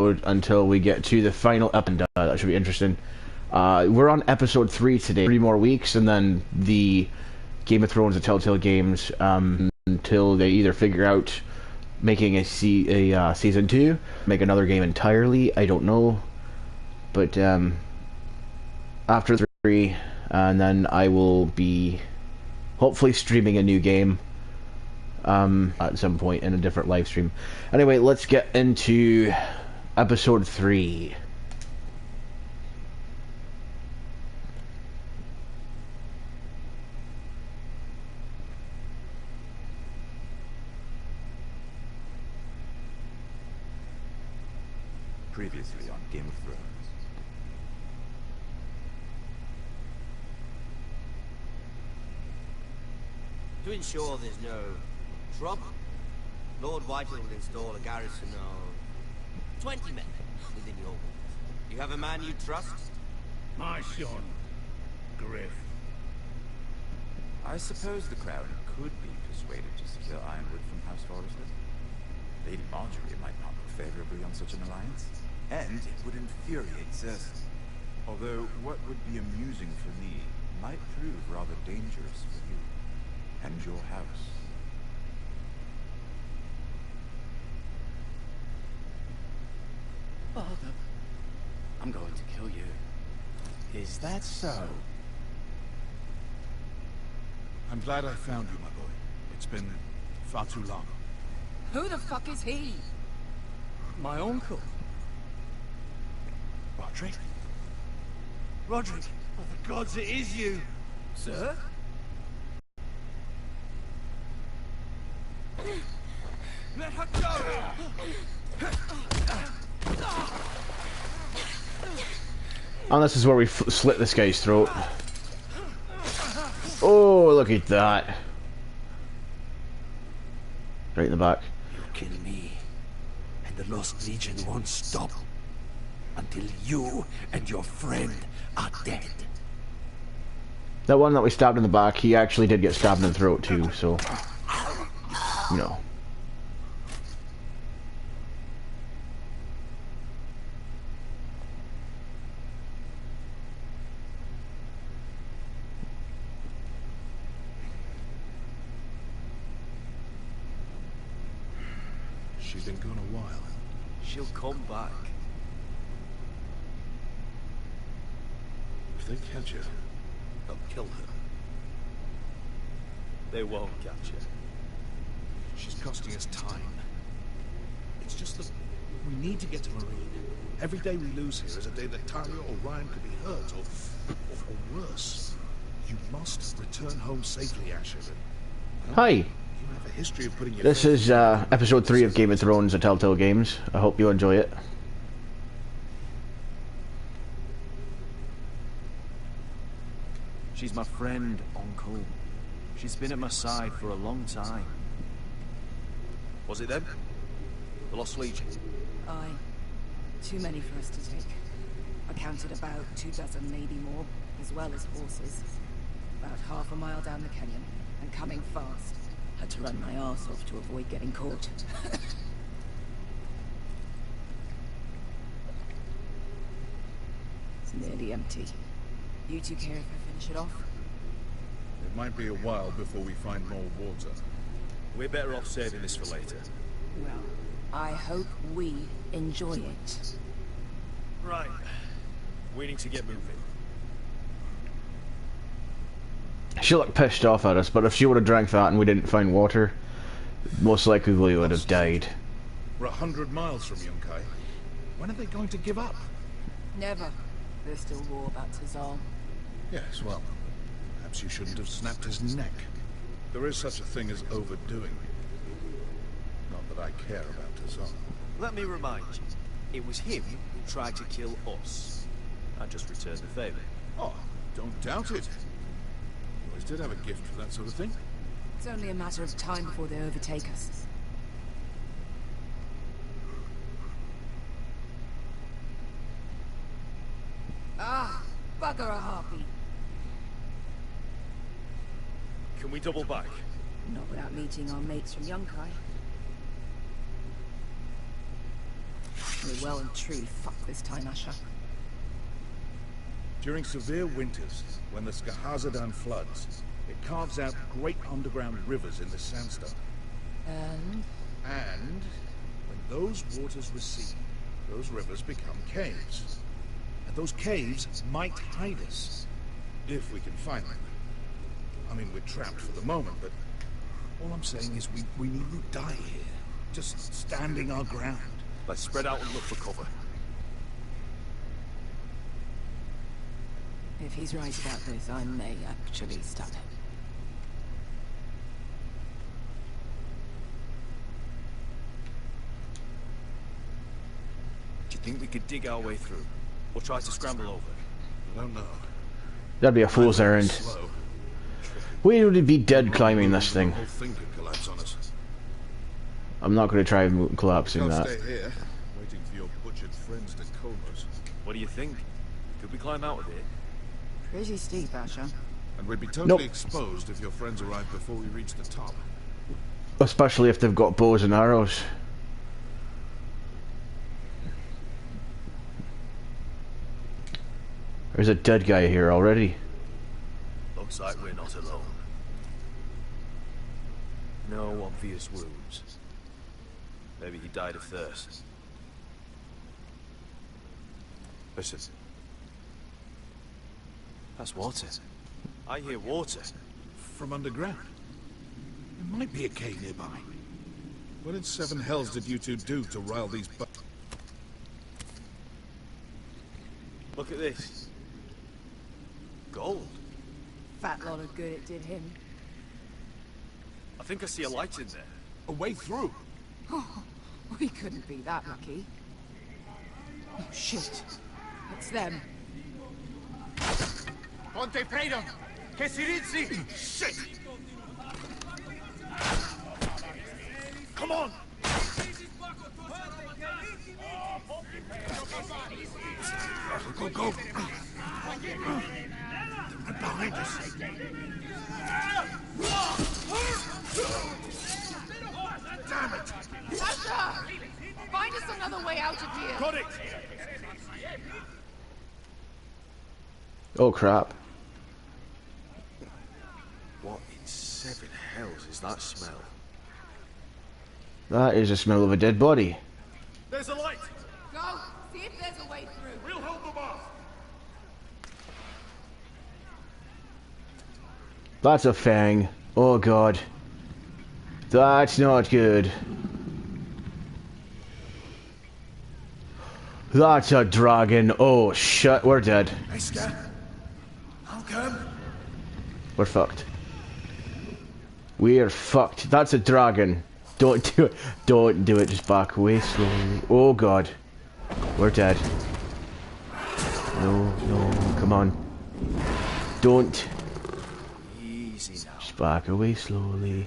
episode until we get to the final episode. That should be interesting. We're on episode 3 today. 3 more weeks, and then the Game of Thrones, the Telltale Games, until they either figure out making a season 2, make another game entirely. I don't know, but after 3, and then I will be hopefully streaming a new game at some point in a different live stream. Anyway, let's get into episode 3. Previously on Game of Thrones. To ensure there's no trouble, Lord Whitehall will install a garrison of 20 men within your walls. You have a man you trust? My son, Griff. I suppose the Crown could be persuaded to secure Ironwood from House Forrester. Lady Marjorie might not look favorably on such an alliance, and it would infuriate Cersei. Although what would be amusing for me might prove rather dangerous for you and your house. Father, I'm going to kill you. Is that so? I'm glad I found you, my boy. It's been far too long. Who the fuck is he? My uncle. Roderick? Roderick! Oh, the gods, it is you! Sir? Let her go! And this is where we slit this guy's throat. Oh, look at that. Right in the back. You kill me, and the Lost Legion won't stop until you and your friend are dead. That one that we stabbed in the back, he actually did get stabbed in the throat too, so... You know. She's been gone a while. She'll come back. If they catch her, They'll kill her. They won't catch her. she's costing us time. It's just that we need to get to Marine. Every day we lose here is a day that Talia or Ryan could be hurt, or worse. You must return home safely, Asher. Hi! You have a history of putting your This is episode 3 of Game of Thrones, the Telltale Games. I hope you enjoy it. She's my friend, Uncle. She's been at my side for a long time. Was it them? The Lost Legion? Aye. Too many for us to take. I counted about 24, maybe more, as well as horses. About half a mile down the canyon, and coming fast. Had to run my arse off to avoid getting caught. It's nearly empty. You two care if I finish it off? It might be a while before we find more water. We're better off saving this for later. Well, I hope we enjoy it. Right. We need to get moving. She looked pissed off at us, but if she would have drank that and we didn't find water, most likely we would have died. We're 100 miles from Yunkai. When are they going to give up? Never. There's still war about Tazal. Yes, well, perhaps you shouldn't have snapped his neck. There is such a thing as overdoing. Not that I care about Tazal. Let me remind you, it was him who tried to kill us. I just returned the favor. Oh, don't doubt it. You always did have a gift for that sort of thing. It's only a matter of time before they overtake us. Ah, bugger a harpy. Can we double back? Not without meeting our mates from Yunkai. We're well and truly fucked this time, Asher. During severe winters, when the Skahazadan floods, it carves out great underground rivers in the sandstone. And? And when those waters recede, those rivers become caves. And those caves might hide us, if we can find them. I mean, we're trapped for the moment, but all I'm saying is we needn't die here. Just standing our ground. Let's spread out and look for cover. If he's right about this, I may actually stab him. Do you think we could dig our way through? Or try to scramble over? I don't know. That'd be a fool's errand. Slow. We would be dead climbing this thing. The whole thing could collapse on us. I'm not going to try collapsing Can't that. stay here, waiting for your butchered friends to comb us. What do you think? Could we climb out of it? Pretty steep, Asher. And we'd be totally exposed if your friends arrived before we reached the top. Especially if they've got bows and arrows. There's a dead guy here already. Looks like we're not alone. No obvious wounds. Maybe he died of thirst. Listen. That's water. I hear water. From underground. There might be a cave nearby. What in seven hells did you two do to rile these Look at this. Gold. Fat lot of good it did him. I think I see a light in there. a way through? Oh, we couldn't be that lucky. Oh, shit. It's them. Ponte Freedom! Che si rizzi! Shit! Come on! Go, go! They're right behind us. Damn it! Sasha! Find us another way out of here! Got it! Oh crap. What in seven hells is that smell? That is the smell of a dead body. There's a light! Go! See if there's a way through! We'll hold them off! That's a fang. Oh god. That's not good. That's a dragon. Oh shit, we're dead. Hey, Scat. I'll come. We're fucked. We're fucked. That's a dragon. Don't do it. Don't do it. Just back away slowly. Oh god. We're dead. No, no, come on. Don't. Easy now. Just back away slowly.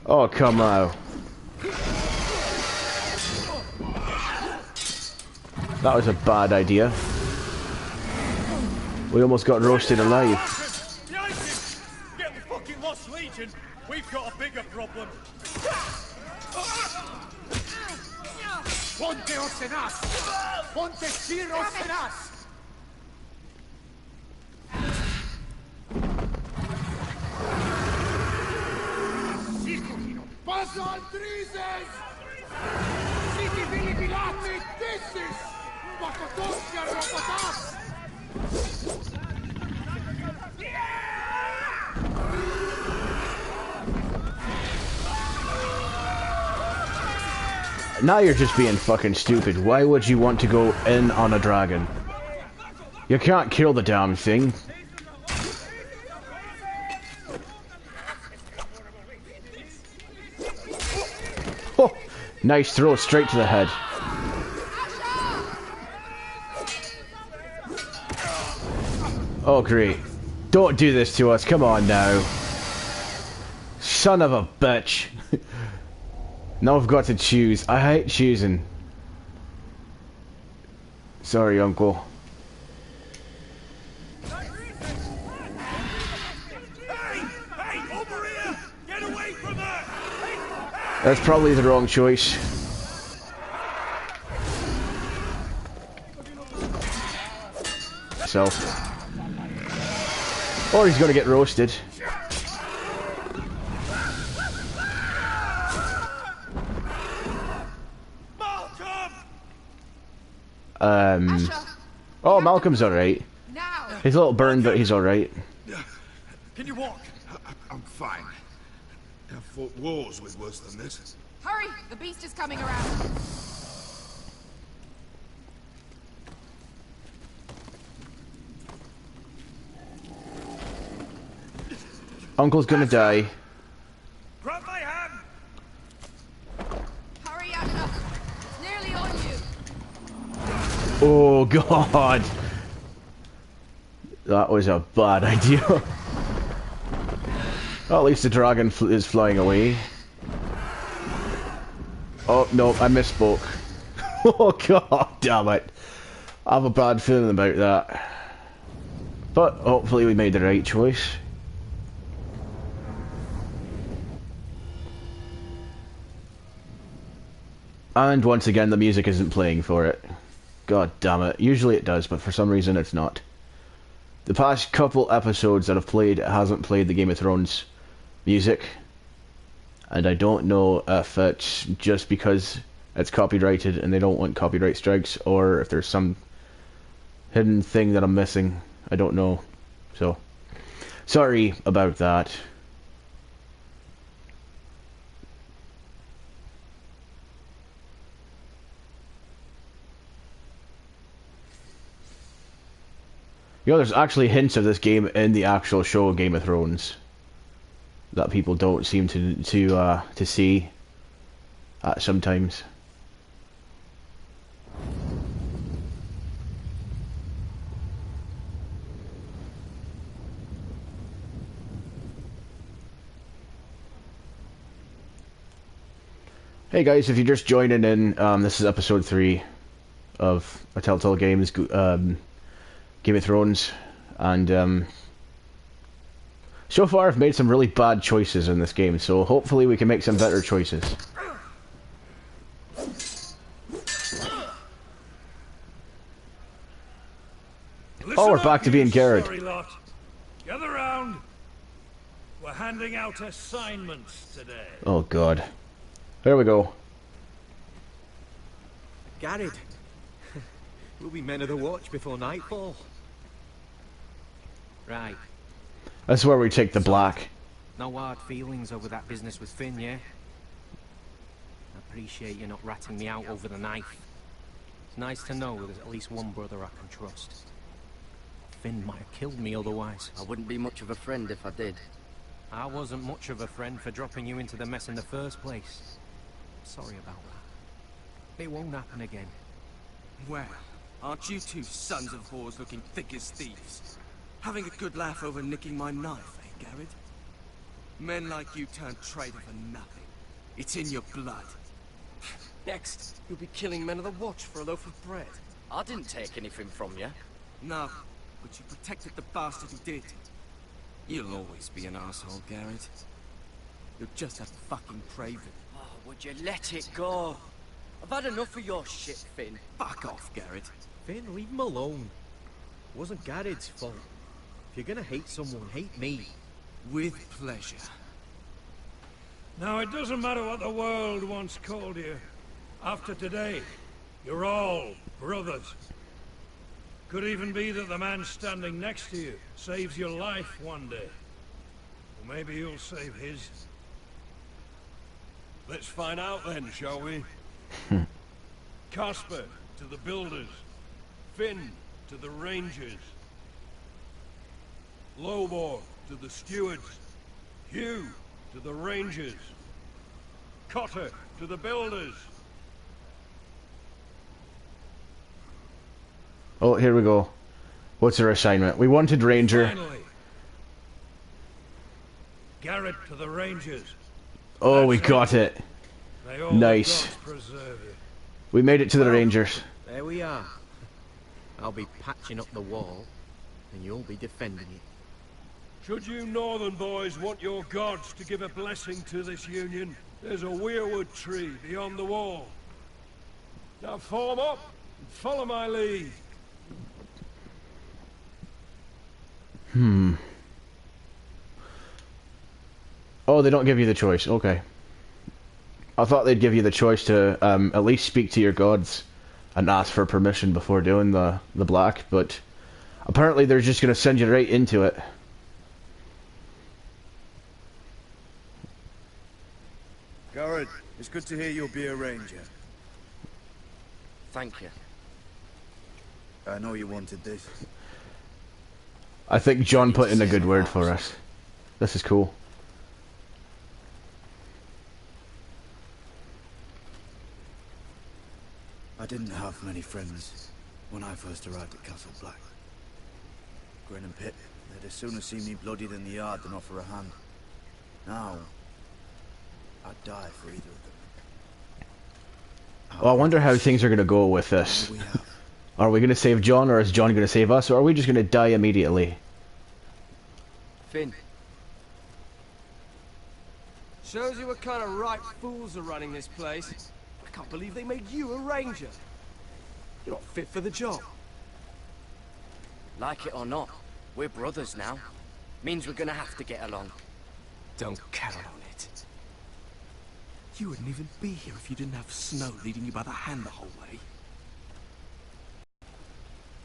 Oh, come on. That was a bad idea. We almost got roasted alive. Behind him! Get the fucking Lost Legion! We've got a bigger problem! Ponte Orsenas! Ponte Sir Orsenas! Paso al Trises! Siti Vili Pilati Tissis! Wakotoskia Rokotas! Now you're just being fucking stupid. Why would you want to go in on a dragon? You can't kill the damn thing. Oh, nice throw straight to the head. Oh great. Don't do this to us. Come on now. Son of a bitch. Now I've got to choose. I hate choosing. Sorry, Uncle. That's probably the wrong choice. So. Or he's gonna get roasted. Oh, Malcolm's alright. He's a little burned, but he's alright. Can you walk? I'm fine. I've fought wars with worse than this. Hurry! The beast is coming around. Uncle's gonna die. Grab my hand! Hurry, Anna! It's nearly on you. Oh god! That was a bad idea. Well, at least the dragon is flying away. Oh no, I misspoke. Oh god damn it. I have a bad feeling about that. But hopefully we made the right choice. And once again the music isn't playing for it. God damn it. Usually it does, but for some reason it's not. The past couple episodes that I've played, it hasn't played the Game of Thrones music. And I don't know if it's just because it's copyrighted and they don't want copyright strikes, or if there's some hidden thing that I'm missing. I don't know. So, sorry about that. You know, there's actually hints of this game in the actual show Game of Thrones that people don't seem to see sometimes. Hey guys, if you're just joining in, this is episode 3 of a Telltale Games Game of Thrones, and so far I've made some really bad choices in this game, so hopefully we can make some better choices. Oh, we're back to being Garrett. Gather round. We're handing out assignments today. Oh god. There we go. Garrett, we'll be men of the watch before nightfall. Right. That's where we take the black. No hard feelings over that business with Finn, yeah? I appreciate you not ratting me out over the knife. It's nice to know there's at least one brother I can trust. Finn might have killed me otherwise. I wouldn't be much of a friend if I did. I wasn't much of a friend for dropping you into the mess in the first place. Sorry about that. It won't happen again. Well, aren't you two sons of whores looking thick as thieves? Having a good laugh over nicking my knife, eh, Garrett? Men like you turn traitor for nothing. It's in your blood. Next, you'll be killing men of the watch for a loaf of bread. I didn't take anything from you. No, but you protected the bastard who did. You'll always be an asshole, Garrett. You're just a fucking craven. Oh, would you let it go? I've had enough of your shit, Finn. Fuck off, Garrett. Finn, leave him alone. It wasn't Garrett's fault. If you're gonna hate someone, hate me. With pleasure. Now, it doesn't matter what the world once called you. After today, you're all brothers. Could even be that the man standing next to you saves your life one day. Or maybe you'll save his. Let's find out then, shall we? Casper to the builders. Finn to the rangers. Lobor to the stewards. Hugh to the rangers. Cotter to the builders. Oh, here we go. What's our assignment? We wanted Ranger. Finally, Garrett to the rangers. Oh, we got it. May all Nice. the gods preserve you. We made it to the Rangers. There we are. I'll be patching up the wall, and you'll be defending it. Should you northern boys want your gods to give a blessing to this union, there's a weirwood tree beyond the wall. Now form up and follow my lead. Oh, they don't give you the choice. Okay. I thought they'd give you the choice to at least speak to your gods and ask for permission before doing the black, but apparently they're just going to send you right into it. Garrett, it's good to hear you'll be a ranger. Thank you. I know you wanted this. I think John put in a good word for us. This is cool. I didn't have many friends when I first arrived at Castle Black. Grin and Pip, they'd as soon have seen me bloodied in the yard than offer a hand. Now, I'd die for either of them. Well, I wonder how things are going to go with this. Are we going to save John, or is John going to save us, or are we just going to die immediately? Finn. Shows you what kind of ripe fools are running this place. I can't believe they made you a ranger. You're not fit for the job. Like it or not, we're brothers now. Means we're gonna have to get along. Don't count on it. You wouldn't even be here if you didn't have Snow leading you by the hand the whole way.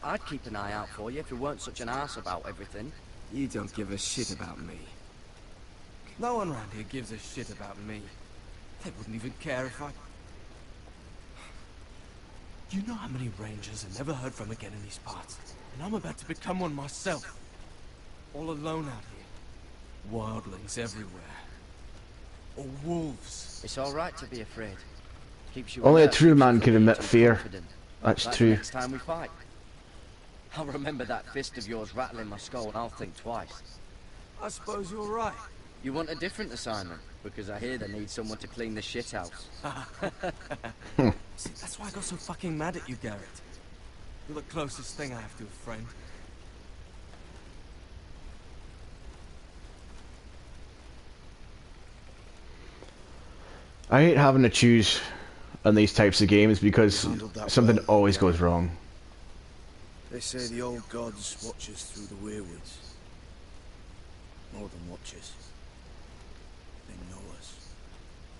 I'd keep an eye out for you if you weren't such an arse about everything. You don't give a shit about me. No one around here gives a shit about me. They wouldn't even care if I... You know how many rangers are never heard from again in these parts? And I'm about to become one myself. All alone out here. Wildlings everywhere. Or wolves. It's alright to be afraid. Keeps you Only a alert, true keeps man you can admit confident. fear. That's Like true. the next time we fight. I'll remember that fist of yours rattling my skull and I'll think twice. I suppose you're right. You want a different assignment? Because I hear they need someone to clean the shit house. See, that's why I got so fucking mad at you, Garrett. You're the closest thing I have to a friend. I hate having to choose on these types of games because something always goes wrong. They say the old gods watch us through the weirwoods. More than watch us. They know us.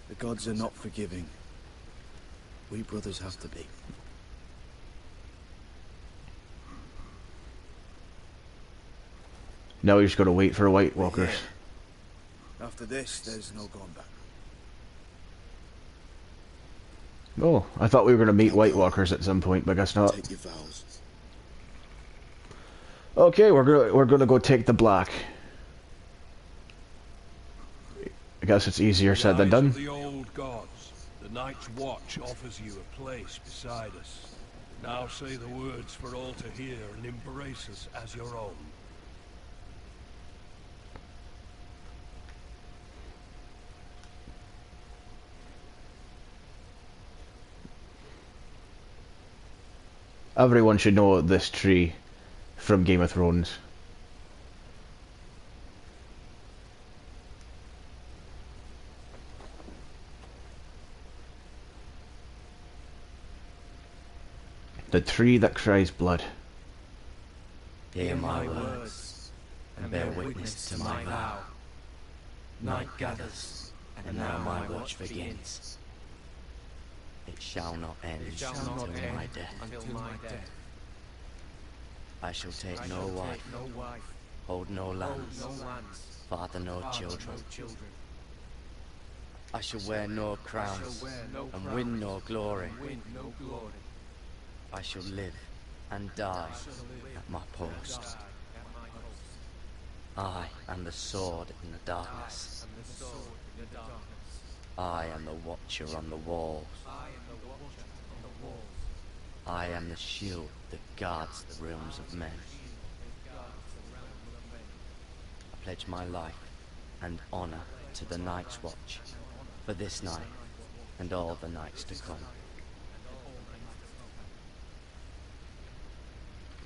The gods are not forgiving. We brothers have to be. Now we just gotta wait for White Walkers. After this, there's no going back. Oh, I thought we were gonna meet White Walkers at some point, but I guess not. Take your vows. Okay, we're gonna go take the black. I guess it's easier said than done. The old gods, the Night's Watch offers you a place beside us. Now say the words for all to hear and embrace us as your own. Everyone should know this tree from Game of Thrones. The tree that cries blood. Hear my words, and bear witness to my vow. Night gathers, and now my watch begins. It shall not end until my death. I shall take no wife, hold no lands, father no children. I shall wear no crowns, and win no glory. I shall live and die at my post. I am the sword in the darkness. I am the watcher on the walls. I am the shield that guards the realms of men. I pledge my life and honor to the Night's Watch for this night and all the nights to come.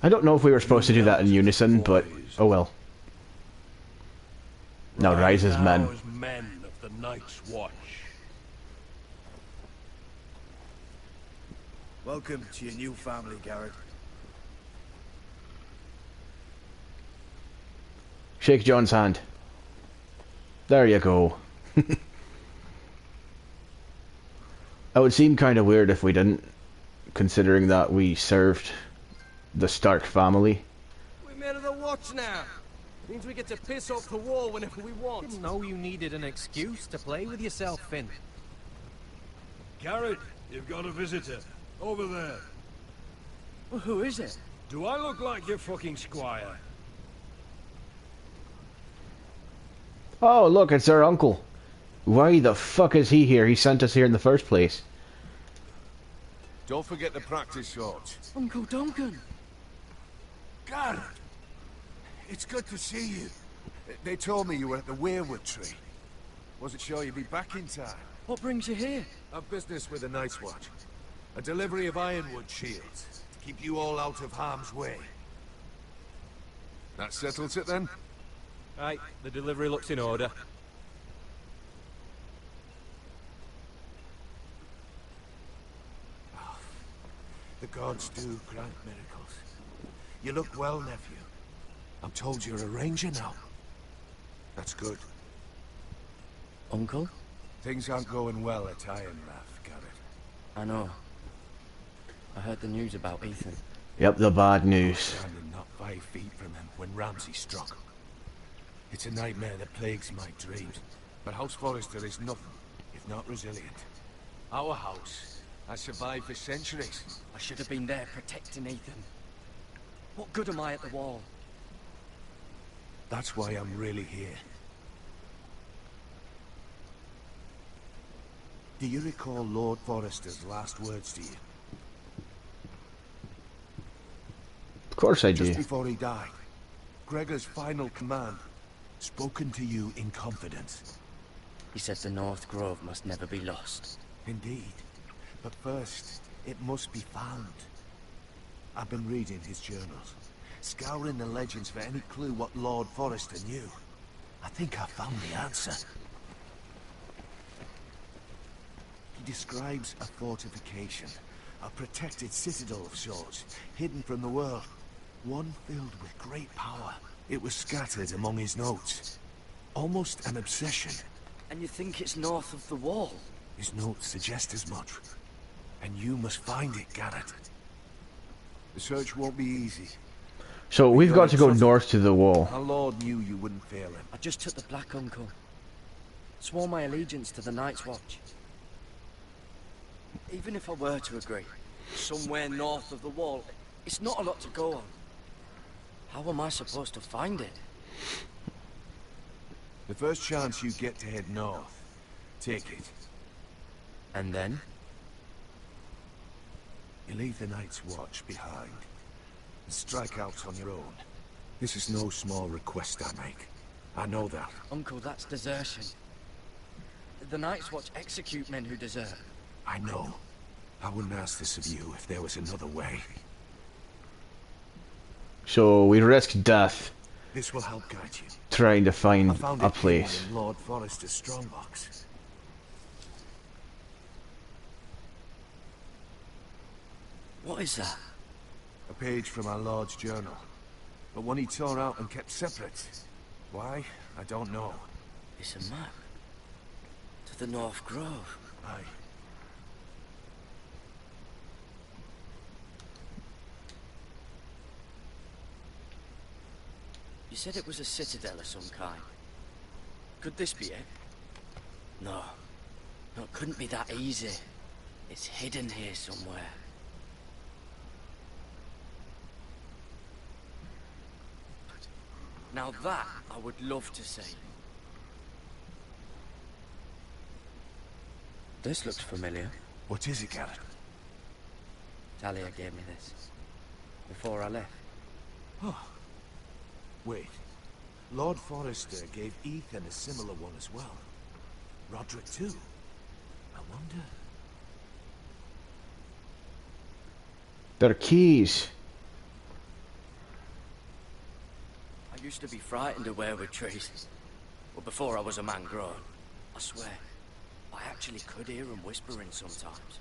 I don't know if we were supposed to do that in unison, but oh well. Now rise as men. As men of the Night's Watch. Welcome to your new family, Garrett. Shake John's hand. There you go. It would seem kind of weird if we didn't, considering that we served the Stark family. We're men of the Watch now. Means we get to piss off the wall whenever we want. Didn't know you needed an excuse to play with yourself, Finn. Garrett, you've got a visitor. Over there. Well, who is it? Do I look like your fucking squire? Oh, look, it's our uncle. Why the fuck is he here? He sent us here in the first place. Don't forget the practice shots. Uncle Duncan. Garrett! It's good to see you. They told me you were at the weirwood tree. Wasn't sure you'd be back in time. What brings you here? A business with the Night's Watch. A delivery of ironwood shields to keep you all out of harm's way. That settles it then? Right, the delivery looks in order. The gods do grant miracles. You look well, nephew. I'm told you're a ranger now. That's good. Uncle? Things aren't going well at Ironrath, Garrett. I know. I heard the news about Ethan. Yep, the bad news. Standing not 5 feet from him when Ramsay struck. It's a nightmare that plagues my dreams. But House Forrester is nothing if not resilient. Our house has survived for centuries. I should have been there protecting Ethan. What good am I at the wall? That's why I'm really here. Do you recall Lord Forrester's last words to you? Of course I do. Just before he died, Gregor's final command, spoken to you in confidence. He said the North Grove must never be lost. Indeed. But first, it must be found. I've been reading his journals, scouring the legends for any clue what Lord Forrester knew. I think I found the answer. He describes a fortification, a protected citadel of sorts, hidden from the world. One filled with great power. It was scattered among his notes. Almost an obsession. And you think it's north of the wall? His notes suggest as much. And you must find it, Garrett. The search won't be easy. So we've got to go north to the wall. Our Lord knew you wouldn't fail him. I just took the Black Uncle. Swore my allegiance to the Night's Watch. Even if I were to agree, somewhere north of the wall, it's not a lot to go on. How am I supposed to find it? The first chance you get to head north, take it. And then? You leave the Night's Watch behind, and strike out on your own. This is no small request I make. I know that. Uncle, that's desertion. The Night's Watch execute men who desert. I know. I wouldn't ask this of you if there was another way. So we risk death This will help guide you. trying to find I found a it place. hidden in Lord Forrester's strongbox. What is that? A page from our Lord's journal, but one he tore out and kept separate. Why? I don't know. It's a map. To the North Grove. Aye. You said it was a citadel of some kind. Could this be it? No. No, it couldn't be that easy. It's hidden here somewhere. Now that I would love to see. This looks familiar. What is it, Garrett? Talia gave me this. Before I left. Oh. Wait. Lord Forrester gave Ethan a similar one as well. Roderick too. I wonder... They're keys. I used to be frightened of weirwood trees. Well, before I was a man grown, I swear, I actually could hear them whispering sometimes.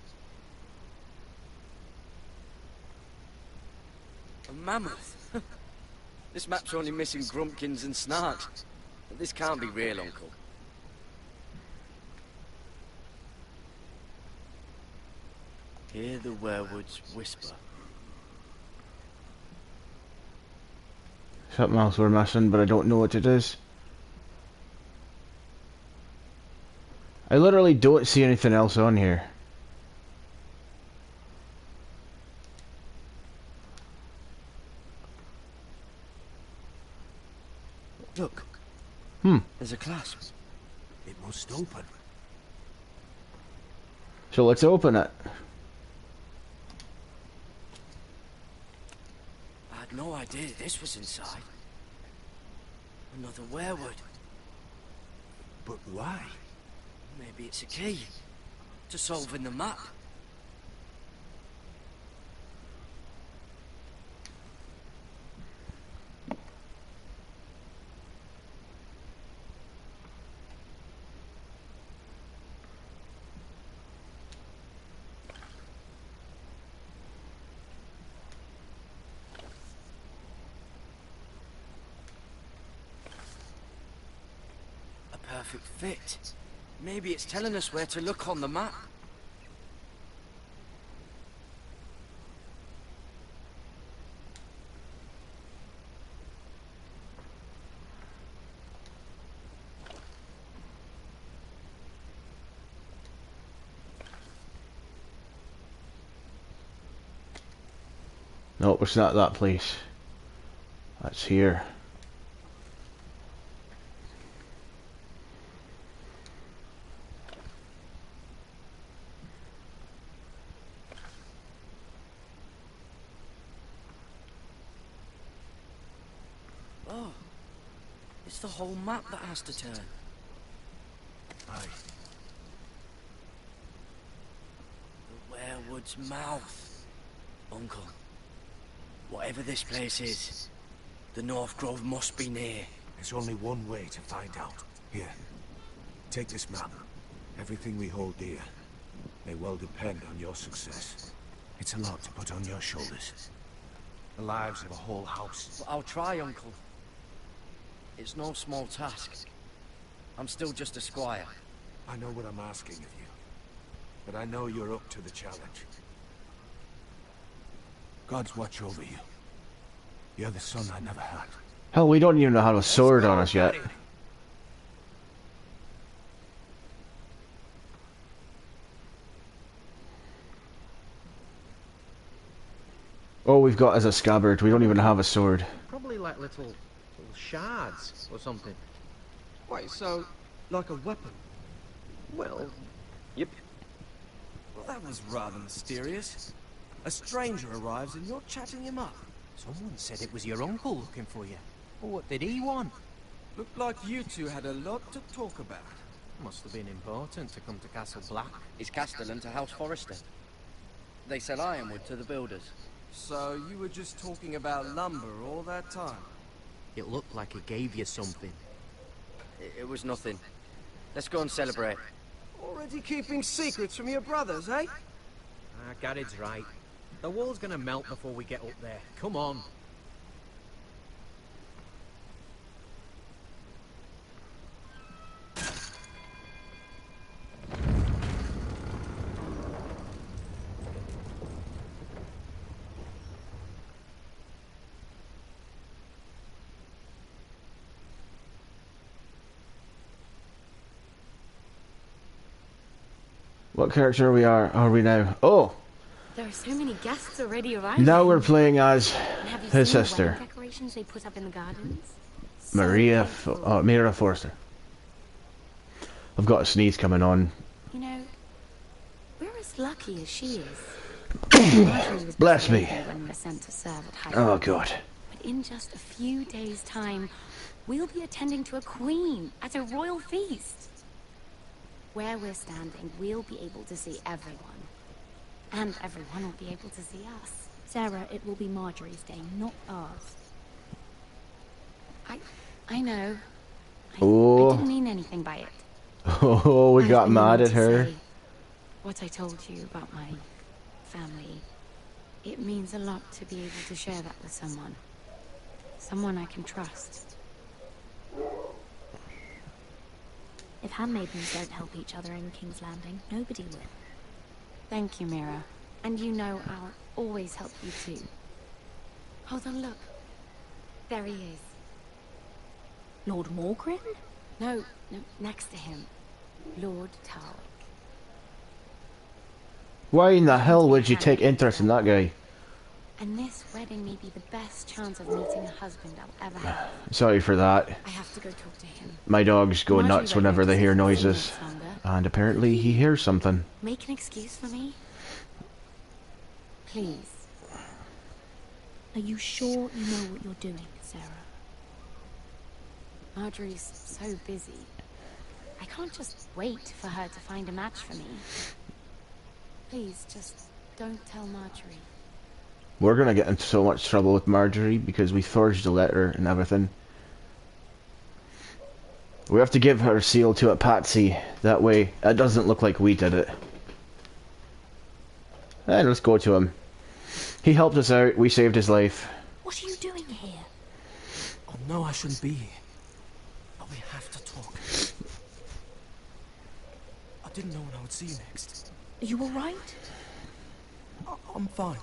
A mammoth? This map's only missing grumpkins and snarks. This can't be real, Uncle. Hear the werewoods whisper. Something else we're missing, but I don't know what it is. I literally don't see anything else on here. Look. There's a clasp. It must open. So let's open it. I had no idea this was inside. Another werewood. But why? Maybe it's a key to solving the map. A perfect fit. Maybe it's telling us where to look on the map. No, it's not that place. That's here. Oh, it's the whole map that has to turn. Aye. The werewood's mouth. Uncle, whatever this place is, the North Grove must be near. There's only one way to find out. Here, take this map. Everything we hold dear may well depend on your success. It's a lot to put on your shoulders. The lives of a whole house. But I'll try, Uncle. It's no small task. I'm still just a squire. I know what I'm asking of you, but I know you're up to the challenge. God's watch over you. You're the son I never had. Hell, we don't even have a sword on us yet. All we've got is a scabbard. We don't even have a sword. Probably like little shards or something. Wait, so like a weapon? Well, Yep. Well, that was rather mysterious. A stranger arrives and you're chatting him up. someone said it was your uncle looking for you. Well, what did he want? Looked like you two had a lot to talk about. Must have been important to come to Castle Black. It's Castellan to House Forrester. They sell ironwood to the builders. So you were just talking about lumber all that time? It looked like he gave you something. It was nothing. Let's go and celebrate. Already keeping secrets from your brothers, eh? Gared's right. The wall's gonna melt before we get up there. Come on. What character are we now? Oh! There are so many guests already arriving. Now we're playing as Have you his seen the sister, wedding decorations they put up in the gardens? Mira beautiful. Forster. I've got a sneeze coming on. You know, we're as lucky as she is. Marjorie was Bless me. when we were sent to serve at High Oh Court. god. But in just a few days' time, we'll be attending to a queen at a royal feast. Where we're standing, we'll be able to see everyone. And everyone will be able to see us. Sarah, it will be Marjorie's day, not ours. I know. Oh Oh. I didn't mean anything by it. Oh, we got I've been mad meaning at to her. say what I told you about my family. It means a lot to be able to share that with someone. Someone I can trust. If handmaidens don't help each other in King's Landing, nobody will. Thank you, Mira. And you know I'll always help you too. Hold on, look. There he is. Lord Morgrin? No, next to him. Lord Tarwick. Why in the hell would you take interest in that guy? And this wedding may be the best chance of meeting a husband I'll ever have. Sorry for that. I have to go talk to him. My dogs go Marjorie nuts whenever they hear won't stay noises. much longer. And apparently he hears something. Make an excuse for me? Please. Are you sure you know what you're doing, Sarah? Marjorie's so busy. I can't just wait for her to find a match for me. Please, just don't tell Marjorie. We're gonna get into so much trouble with Marjorie because we forged a letter and everything. We have to give her seal to a patsy. That way, it doesn't look like we did it. And let's go to him. He helped us out. We saved his life. What are you doing here? Oh no, I shouldn't be here. But we have to talk. I didn't know when I would see you next. Are you alright? I'm fine.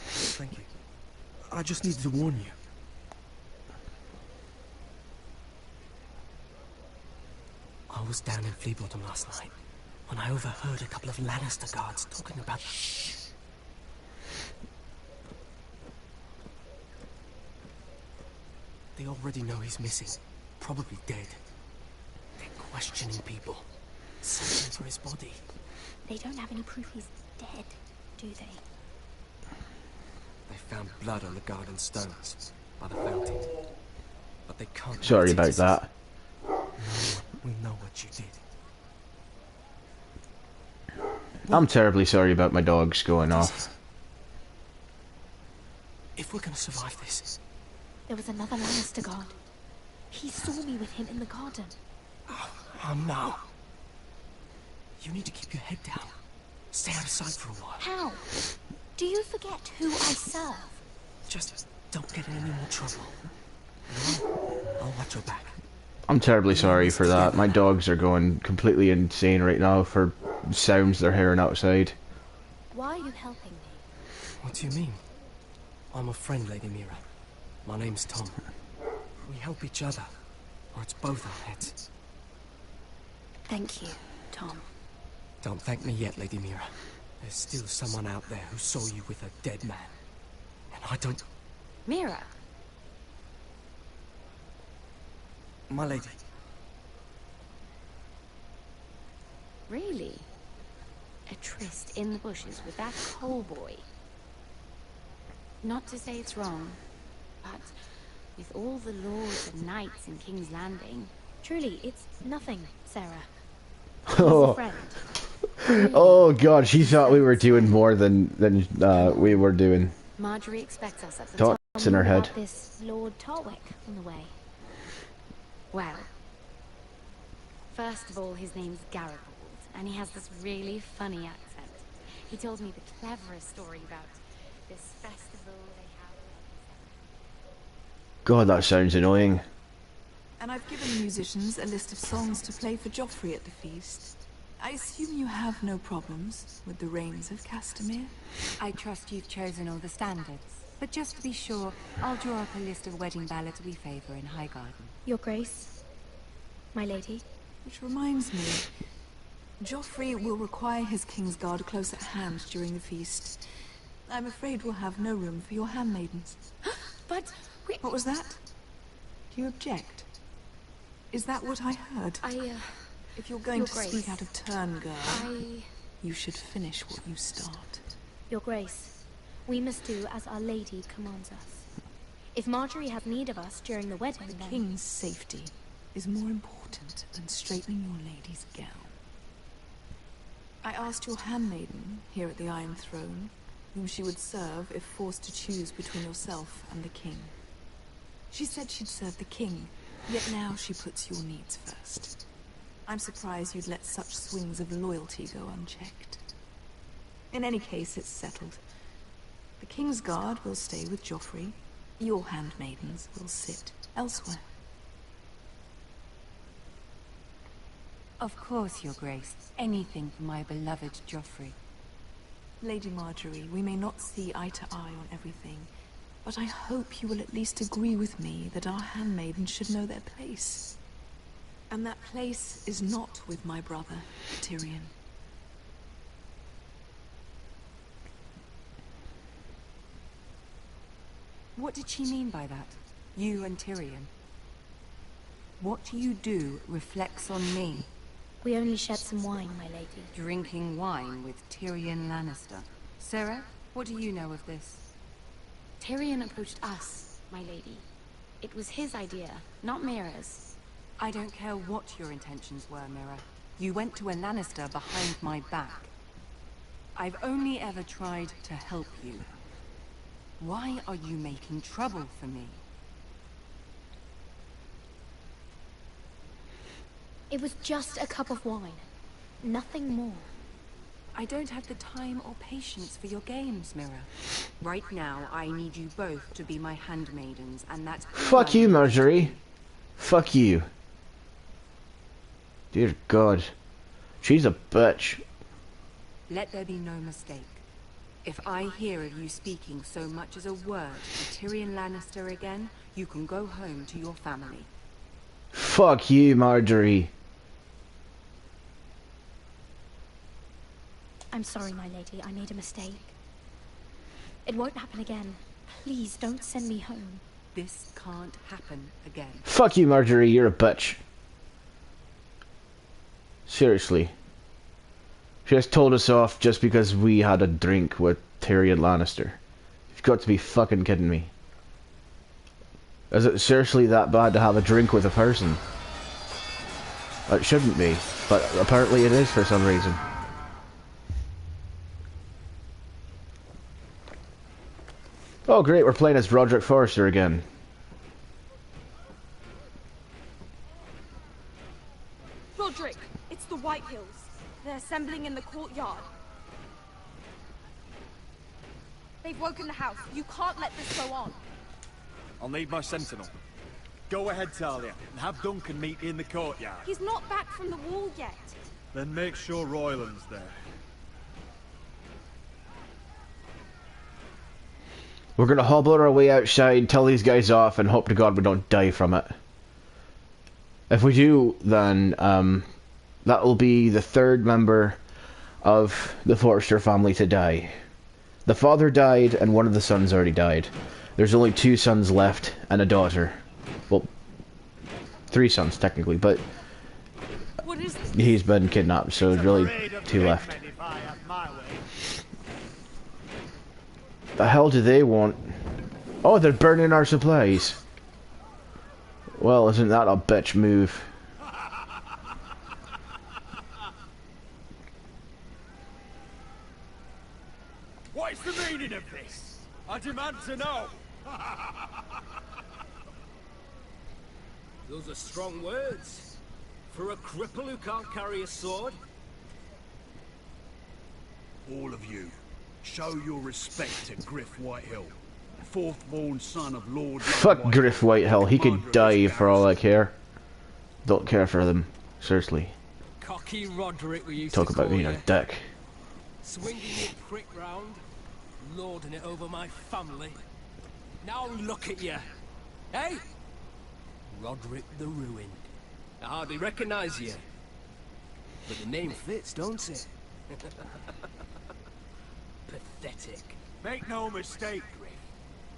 Thank you. I just needed to warn you. I was down in Fleabottom last night when I overheard a couple of Lannister guards talking about... Shh. They already know he's missing. Probably dead. They're questioning people. Searching for his body. They don't have any proof he's dead, do they? They found blood on the garden stones by the fountain. But they can't... Sorry about that. We know what you did. I'm terribly sorry about my dogs going off. If we're gonna survive this... There was another Lannister guard. He saw me with him in the garden. Oh no. You need to keep your head down. Stay out of sight for a while. How? Do you forget who I serve? Just don't get in any more trouble. I'll watch your back. I'm terribly sorry for that. My dogs are going completely insane right now for sounds they're hearing outside. Why are you helping me? What do you mean? I'm a friend, Lady Mira. My name's Tom. We help each other, or it's both our heads. Thank you, Tom. Don't thank me yet, Lady Mira. There's still someone out there who saw you with a dead man. And I don't... Mira! My lady. Really? A tryst in the bushes with that coal boy? Not to say it's wrong, but with all the lords and knights in King's Landing... Truly, it's nothing, Sarah. He's Oh. a friend. Oh god, she thought we were doing more than we were doing. Marjorie expects us at the Thoughts top. in her head. About this Lord Tarwick on the way. Well, first of all, his name's Garibaldi, and he has this really funny accent. He told me the cleverest story about this festival they have. God, that sounds annoying. And I've given the musicians a list of songs to play for Joffrey at the feast. I assume you have no problems with the Rains of Castamere? I trust you've chosen all the standards. But just to be sure, I'll draw up a list of wedding ballads we favor in Highgarden. Your Grace, my lady. Which reminds me, Joffrey will require his Kingsguard close at hand during the feast. I'm afraid we'll have no room for your handmaidens. But what was that? Do you object? Is that what I heard? If you're going Your to Grace. speak out of turn, girl, you should finish what you start. Your Grace, we must do as Our Lady commands us. If Marjorie has need of us during the wedding, The then... king's safety is more important than straightening your lady's gown. I asked your handmaiden here at the Iron Throne whom she would serve if forced to choose between yourself and the king. She said she'd serve the king, Yet now she puts your needs first. I'm surprised you'd let such swings of loyalty go unchecked. In any case, it's settled. The King's Guard will stay with Joffrey. Your handmaidens will sit elsewhere. Of course, Your Grace. Anything for my beloved Joffrey. Lady Marjorie, we may not see eye to eye on everything, but I hope you will at least agree with me that our handmaidens should know their place. And that place is not with my brother, Tyrion. What did she mean by that? You and Tyrion? What you do reflects on me. We only shed some wine, my lady. Drinking wine with Tyrion Lannister. Sarah, what do you know of this? Tyrion approached us, my lady. It was his idea, not Mira's. I don't care what your intentions were, Mira. You went to a Lannister behind my back. I've only ever tried to help you. Why are you making trouble for me? It was just a cup of wine. Nothing more. I don't have the time or patience for your games, Mira. Right now, I need you both to be my handmaidens, and that's... Fuck you, Marjorie. Fuck you. Dear God. She's a bitch. Let there be no mistake. If I hear of you speaking so much as a word to Tyrion Lannister again, you can go home to your family. Fuck you, Marjorie. I'm sorry, my lady. I made a mistake. It won't happen again. Please, don't send me home. This can't happen again. Fuck you, Marjorie. You're a bitch. Seriously. She just told us off just because we had a drink with Tyrion Lannister. You've got to be fucking kidding me. Is it seriously that bad to have a drink with a person? It shouldn't be, but apparently it is for some reason. Oh great, we're playing as Roderick Forrester again. Roderick, it's the White Hills. They're assembling in the courtyard. They've woken the house. You can't let this go on. I'll need my sentinel. Go ahead, Talia, and have Duncan meet me in the courtyard. He's not back from the wall yet. Then make sure Royland's there. We're gonna hobble our way outside, tell these guys off, and hope to God we don't die from it. If we do, then that will be the third member of the Forrester family to die. The father died, and one of the sons already died. There's only 2 sons left, and a daughter. Well, 3 sons, technically, but he's been kidnapped, so there's really 2 left. The hell do they want? Oh, they're burning our supplies. Well, isn't that a bitch move? What is the meaning of this? I demand to know. Those are strong words. For a cripple who can't carry a sword. All of you, show your respect to Griff Whitehill, fourth-born son of Lord... Fuck Griff Whitehill, he could die for all I care. Don't care for them, seriously. Cocky Roderick we used Talk to about call being a you. dick. Swinging your prick round, lording it over my family. Now look at you. Hey? Roderick the Ruined. I hardly recognise you. But the name fits, don't it? Pathetic. Make no mistake, Griff.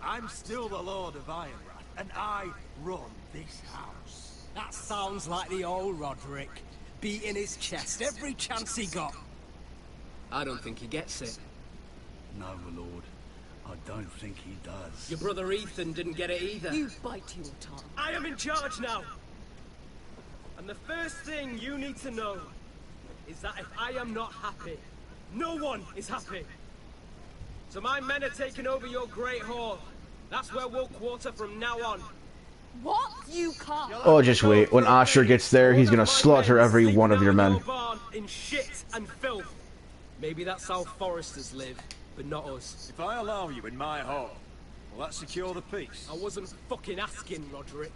I'm still the Lord of Ironrath, and I run this house. That sounds like the old Roderick, beating his chest every chance he got. I don't think he gets it. No, my lord. I don't think he does. Your brother Ethan didn't get it either. You bite your tongue. I am in charge now. And the first thing you need to know is that if I am not happy, no one is happy. So my men are taking over your great hall. That's where we'll quarter from now on. What? You can't. Oh, just wait. When Asher gets there, he's gonna slaughter every one of your men. Barn in shit and filth. Maybe that's how foresters live, but not us. If I allow you in my home, will that secure the peace? I wasn't fucking asking, Roderick.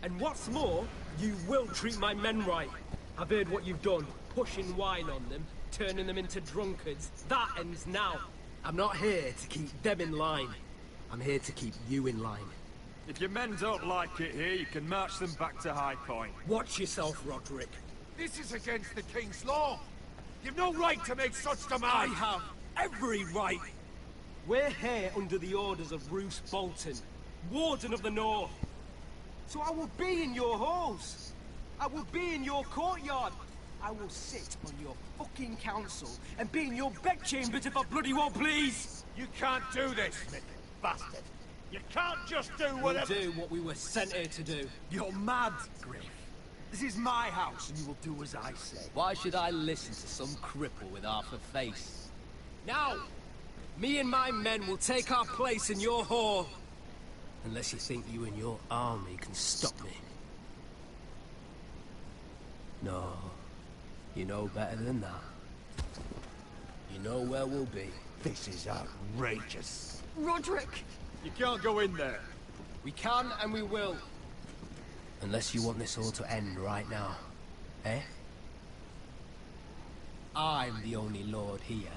And what's more, you will treat my men right. I've heard what you've done, pushing wine on them, turning them into drunkards. That ends now. I'm not here to keep them in line. I'm here to keep you in line. If your men don't like it here, you can march them back to High Point. Watch yourself, Roderick. This is against the King's law. You've no right to make such I demands. have every right. We're here under the orders of Roose Bolton, Warden of the North. So I will be in your halls. I will be in your courtyard. I will sit on your fucking council and be in your bedchambers if I bloody well please. You can't do this, Smith, bastard. You can't just do whatever... We'll do what we were sent here to do. You're mad, Griff. This is my house, and you will do as I say. Why should I listen to some cripple with half a face? Now, me and my men will take our place in your hall. Unless you think you and your army can stop me. No, you know better than that. You know where we'll be. This is outrageous. Roderick! You can't go in there. We can and we will. Unless you want this all to end right now. Eh? I'm the only lord here.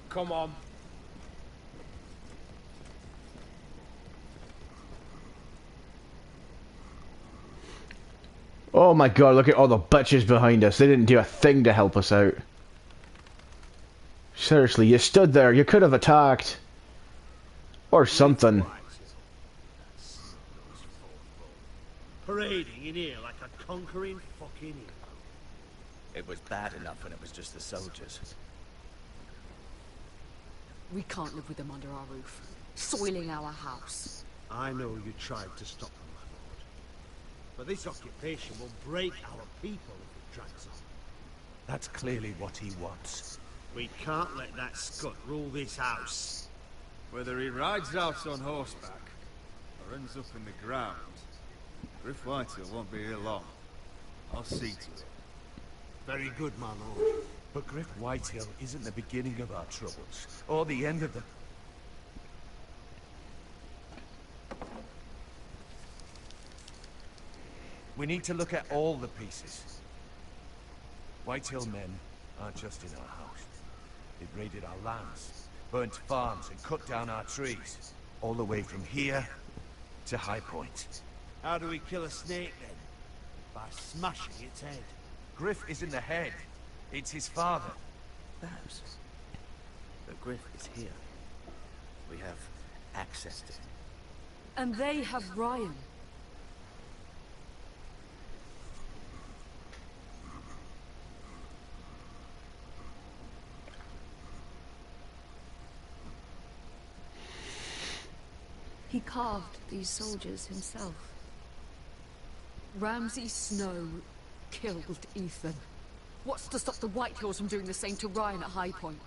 Come on. Oh my god, look at all the bitches behind us. They didn't do a thing to help us out. Seriously, you stood there. You could have attacked. Or something. Parading in here like a conquering fucking hero. It was bad enough when it was just the soldiers. We can't live with them under our roof, soiling our house. I know you tried to stop them, my lord. But this occupation will break our people if it drags on. That's clearly what he wants. We can't let that scut rule this house. Whether he rides out on horseback or ends up in the ground, Griff Whitehill won't be here long. I'll see to it. Very good, my lord. But Griff Whitehill isn't the beginning of our troubles, or the end of them. We need to look at all the pieces. Whitehill men aren't just in our house. They've raided our lands, burnt farms and cut down our trees. All the way from here to High Point. How do we kill a snake then? By smashing its head. Griff isn't the head. It's his father. Perhaps. But Griff is here. We have access to him. And they have Ryan. He carved these soldiers himself. Ramsay Snow killed Ethan. What's to stop the Whitehills from doing the same to Ryan at High Point?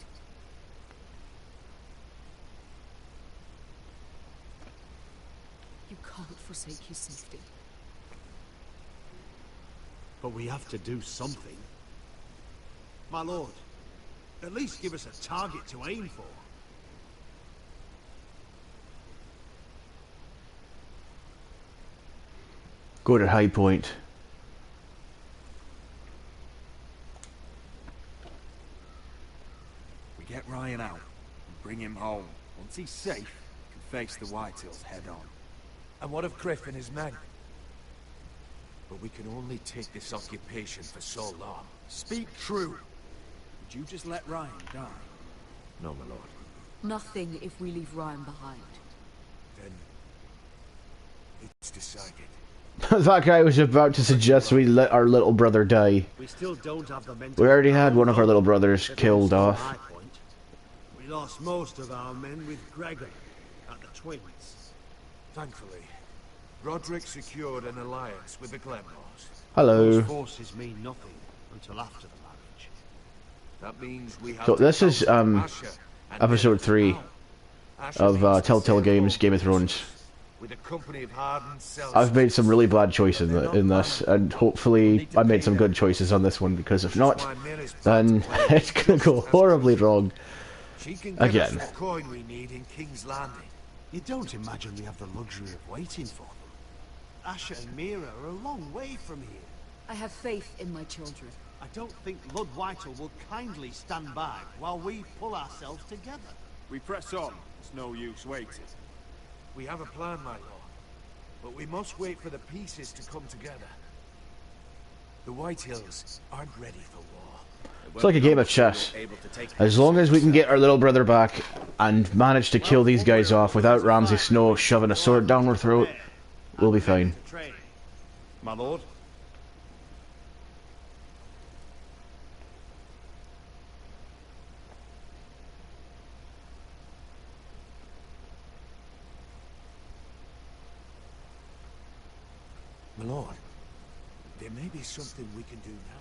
You can't forsake his safety. But we have to do something. My lord, at least give us a target to aim for. Go to High Point. We get Ryan out and bring him home. Once he's safe, we can face the Whitehills head on. And what of Griff and his men? But we can only take this occupation for so long. Speak true. Would you just let Ryan die? No, my lord. Nothing if we leave Ryan behind. Then it's decided. That guy was about to suggest we let our little brother die. We still don't have the men. We already had one of our little brothers killed off. We lost most of our men with Gregor at the Twins. Thankfully, Roderick secured an alliance with the Glenmores. Hello. Those forces mean nothing until after the marriage. That means we have So to this is Asher and episode 3 Asher of means the Telltale same Games, law Game of Thrones. with a company of hardened cells. I've made some really bad choices in this, and hopefully I made some good choices on this one, because if not, then it's gonna go horribly wrong. She can get us Again. the coin we need in King's Landing. You don't imagine we have the luxury of waiting for them. Asher and Mira are a long way from here. I have faith in my children. I don't think Lord Whitehall will kindly stand by while we pull ourselves together. We press on. It's no use waiting. We have a plan, my lord. But we must wait for the pieces to come together. The Whitehills aren't ready for war. It's like a game of chess. As long as we can get our little brother back and manage to kill these guys off without Ramsay Snow shoving a sword down our throat, we'll be fine. My lord? My lord, there may be something we can do now.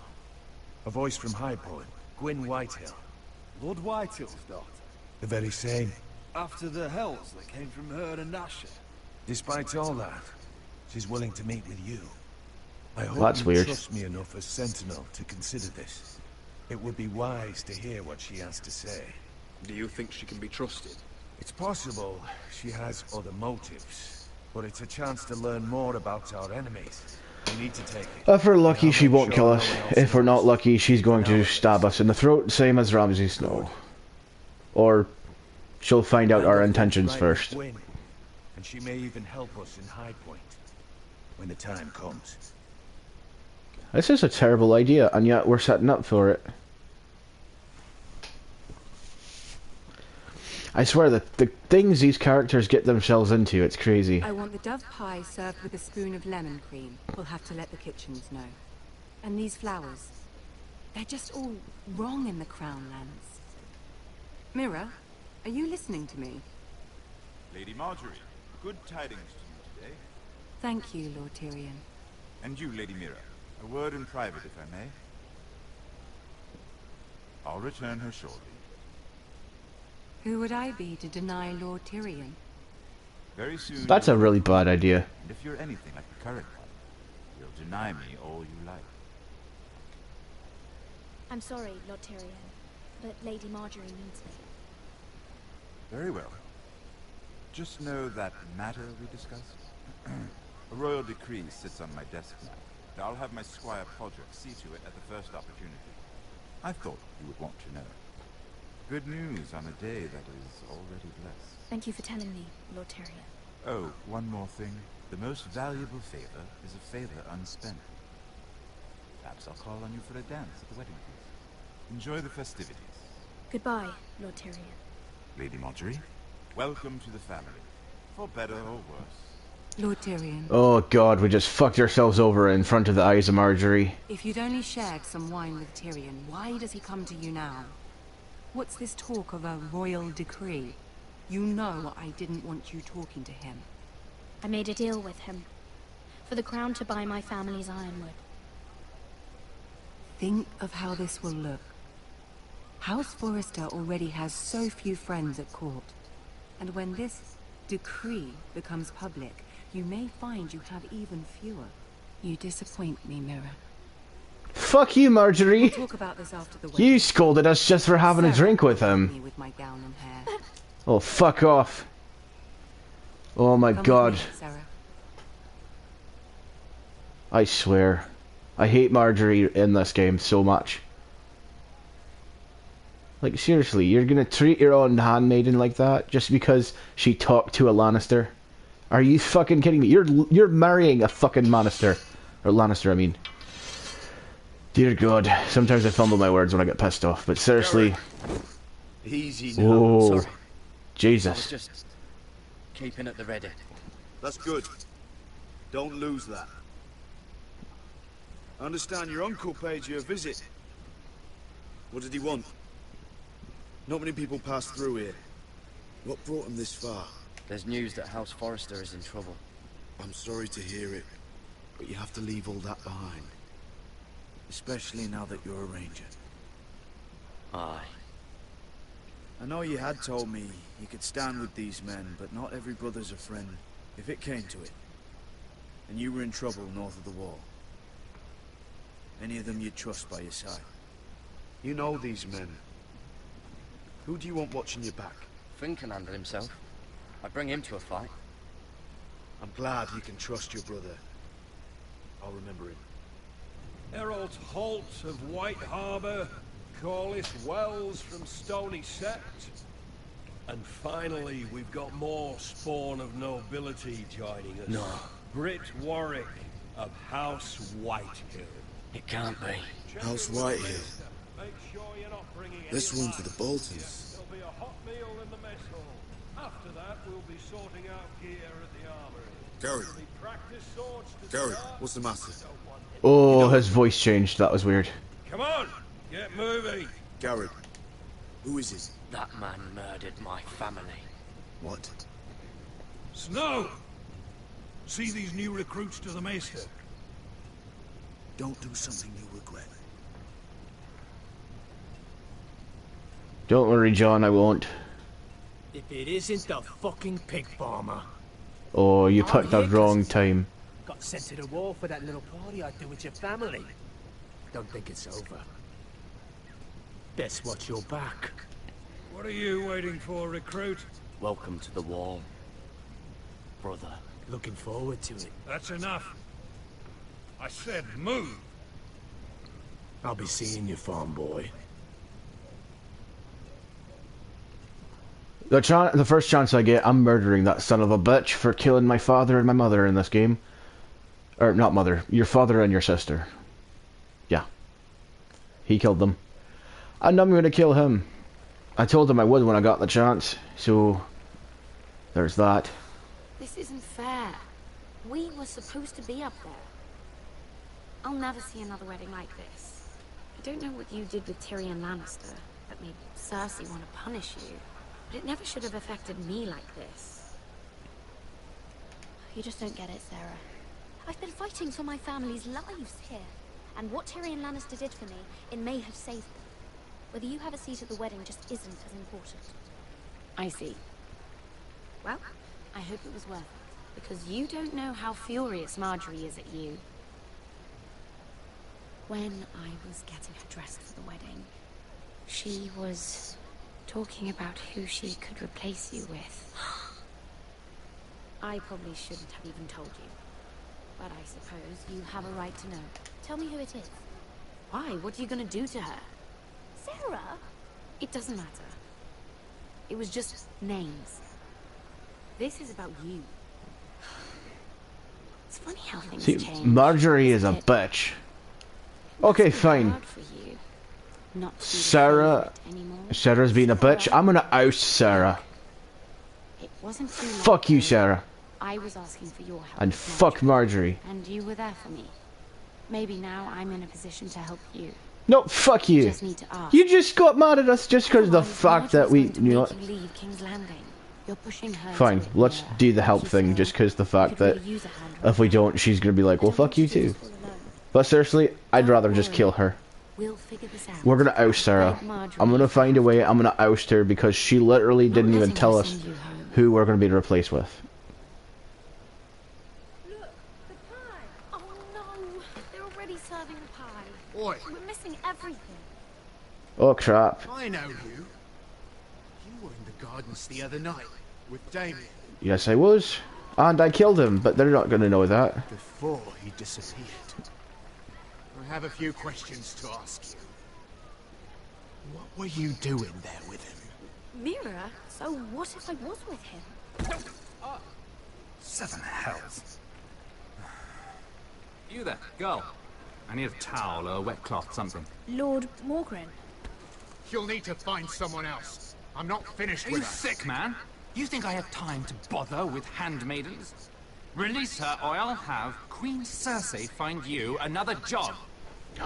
A voice from High Point, Gwyn Whitehill. Lord Whitehill's daughter. The very same. After the hells that came from her and Asher. Despite all that, she's willing to meet with you. I hope That's you weird. trust me enough as Sentinel to consider this. It would be wise to hear what she has to say. Do you think she can be trusted? It's possible she has other motives, but it's a chance to learn more about our enemies. We need to take it. If we're lucky, she won't kill us. If we're not lucky, she's going to stab us in the throat, same as Ramsay Snow. Or she'll find out our intentions first. And she may even help us in High Point when the time comes. This is a terrible idea, and yet we're setting up for it. I swear that the things these characters get themselves into, it's crazy. I want the dove pie served with a spoon of lemon cream. We'll have to let the kitchens know. And these flowers, they're just all wrong in the Crown lands. Mira, are you listening to me? Lady Marjorie, good tidings to you today. Thank you, Lord Tyrion. And you, Lady Mira. A word in private, if I may. I'll return her shortly. Who would I be to deny Lord Tyrion? Very soon. That's a really bad idea. And if you're anything like the current one, you'll deny me all you like. I'm sorry, Lord Tyrion, but Lady Marjorie needs me. Very well. Just know that matter we discussed. A royal decree sits on my desk now. And I'll have my squire Podrick see to it at the first opportunity. I thought you would want to know. Good news on a day that is already blessed. Thank you for telling me, Lord Tyrion. Oh, one more thing. The most valuable favor is a favor unspent. Perhaps I'll call on you for a dance at the wedding feast. Enjoy the festivities. Goodbye, Lord Tyrion. Lady Marjorie, welcome to the family. For better or worse. Lord Tyrion. Oh god, we just fucked ourselves over in front of the eyes of Marjorie. If you'd only shared some wine with Tyrion, why does he come to you now? What's this talk of a royal decree? You know I didn't want you talking to him. I made a deal with him. For the crown to buy my family's ironwood. Think of how this will look. House Forrester already has so few friends at court. And when this decree becomes public, you may find you have even fewer. You disappoint me, Mira. Fuck you, Marjorie. We'll talk about this after the wedding. You scolded us just for having a drink with him. Me with my gown and hair. Oh, fuck off. Oh my god. Come with me, Sarah. I swear. I hate Marjorie in this game so much. Like, seriously, you're gonna treat your own handmaiden like that just because she talked to a Lannister? Are you fucking kidding me? You're marrying a fucking Lannister. Or Lannister, I mean. Dear God, sometimes I fumble my words when I get pissed off, but seriously. Easy now. Oh, Sorry. Jesus. I was just keeping at the ready. That's good. Don't lose that. I understand your uncle paid you a visit. What did he want? Not many people pass through here. What brought him this far? There's news that House Forrester is in trouble. I'm sorry to hear it, but you have to leave all that behind. Especially now that you're a ranger. Aye. I know you had told me you could stand with these men, but not every brother's a friend. If it came to it, and you were in trouble north of the wall, any of them you'd trust by your side? You know these men. Who do you want watching your back? Finn can handle himself. I'd bring him to a fight. I'm glad you can trust your brother. I'll remember him. Harold Holt of White Harbour, Corliss Wells from Stony Sept. And finally, we've got more spawn of nobility joining us. No. Britt Warwick of House Whitehill. It can't be. House Whitehill. Make sure you're not bringing This anyone one's for the Boltons. There'll be a hot meal in the mess hall. After that, we'll be sorting out gear at the armory. Gary. There'll be practice swords to Gary, start. what's the matter? Oh, his voice changed. That was weird. Come on, get moving. Gary, who is it? That man murdered my family. What? Snow! See these new recruits to the Maester? Don't do something you regret. Don't worry, John, I won't. If it isn't the fucking pig farmer. Oh, you picked the wrong time. Got sent to the war for that little party I do with your family. Don't think it's over. Best watch your back. What are you waiting for, recruit? Welcome to the wall, brother. Looking forward to it. That's enough. I said move. I'll be seeing you, farm boy. The first chance I get, I'm murdering that son of a bitch for killing my father and my mother in this game. Or, not mother. Your father and your sister. Yeah. He killed them. And I'm gonna kill him. I told him I would when I got the chance. So, there's that. This isn't fair. We were supposed to be up there. I'll never see another wedding like this. I don't know what you did with Tyrion Lannister that made Cersei want to punish you, but it never should have affected me like this. You just don't get it, Sarah. I've been fighting for my family's lives here, and what Tyrion Lannister did for me, it may have saved them. Whether you have a seat at the wedding just isn't as important. I see. Well, I hope it was worth it, because you don't know how furious Marjorie is at you. When I was getting her dressed for the wedding, she was talking about who she could replace you with. I probably shouldn't have even told you, but I suppose you have a right to know. Tell me who it is. Why? What are you going to do to her? Sarah? It doesn't matter. It was just names. This is about you. It's funny how things See, change. Marjorie is a bitch. Okay, fine. Sarah's being a bitch. I'm gonna oust Sarah. It wasn't too long Fuck you, ago. Sarah. I was asking for your help. And fuck Marjorie. And you were there for me. Maybe now I'm in a position to help you. No, fuck you. Just need to ask. You just got mad at us just because of the fact that we, you know what? You leave King's Landing. You're pushing her. Fine, let's do the help thing just because the fact that if we don't, she's gonna be like, well, fuck you too. But seriously, I'd rather just kill her. We'll figure this out. We're gonna oust Sarah. I'm gonna find a way. I'm gonna oust her because she literally didn't even tell us who we're gonna be replaced with. Oh no! They're already serving the pie. Oi. We're missing everything. Oh crap. I know you. You were in the gardens the other night with Damien. Yes, I was. And I killed him, but they're not gonna know that. Before he disappeared. I have a few questions to ask you. What were you doing there with him? Mira? So what if I was with him? Seven hells. You there, girl. I need a towel or a wet cloth, something. Lord Morgren. You'll need to find someone else. I'm not finished Are with you her. sick, man? You think I have time to bother with handmaidens? Release her, or I'll have Queen Cersei find you another job.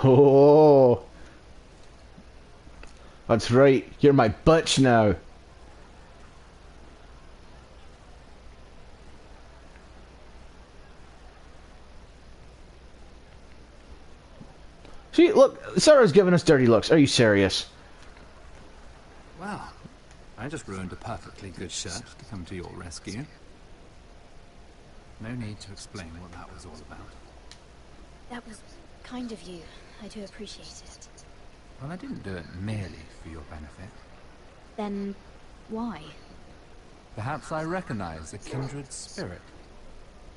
Oh. That's right. You're my butch now. See, look, Sarah's giving us dirty looks. Are you serious? Well, I just ruined a perfectly good shirt to come to your rescue. No need to explain what that was all about. That was kind of you. I do appreciate it. Well, I didn't do it merely for your benefit. Then, why? Perhaps I recognize a kindred spirit.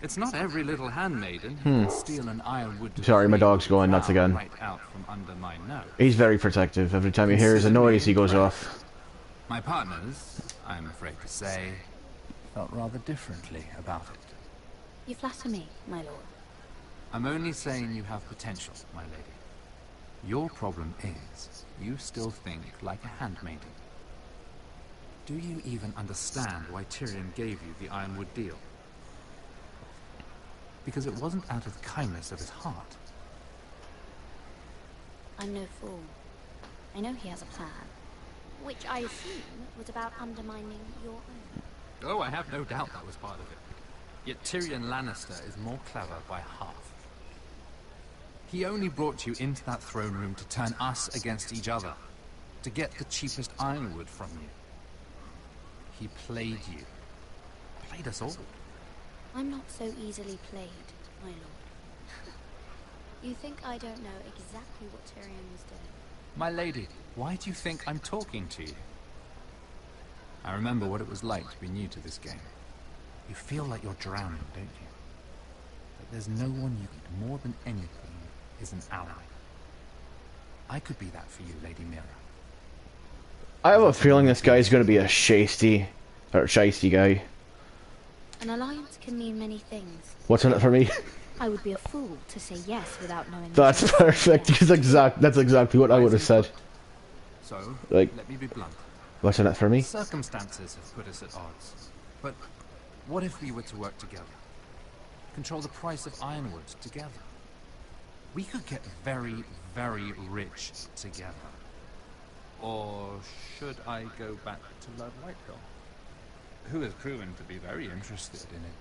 It's not every little handmaiden who can steal an ironwood. Sorry, my dog's going nuts again. Right out from under my nose. He's very protective. Every time he hears a noise, he goes off. My partners, I'm afraid to say, felt rather differently about it. You flatter me, my lord. I'm only saying you have potential, my lady. Your problem is, you still think like a handmaiden. Do you even understand why Tyrion gave you the ironwood deal? Because it wasn't out of the kindness of his heart. I'm no fool. I know he has a plan. Which I assume was about undermining your own. Oh, I have no doubt that was part of it. Yet Tyrion Lannister is more clever by half. He only brought you into that throne room to turn us against each other. To get the cheapest ironwood from you. He played you. Played us all. I'm not so easily played, my lord. You think I don't know exactly what Tyrion was doing? My lady, why do you think I'm talking to you? I remember what it was like to be new to this game. You feel like you're drowning, don't you? But there's no one you need more than anything is an ally. I could be that for you, Lady Mira. I have a feeling this guy's going to be a shisty guy. An alliance can mean many things. What's in it for me? I would be a fool to say yes without knowing. That's perfect. That's exactly what I would have said. So, like, let me be blunt. What's in it for me? Circumstances have put us at odds. But what if we were to work together? Control the price of ironwood together? We could get very, very rich together. Or should I go back to Lord Whitehall, who has proven to be very interested in it?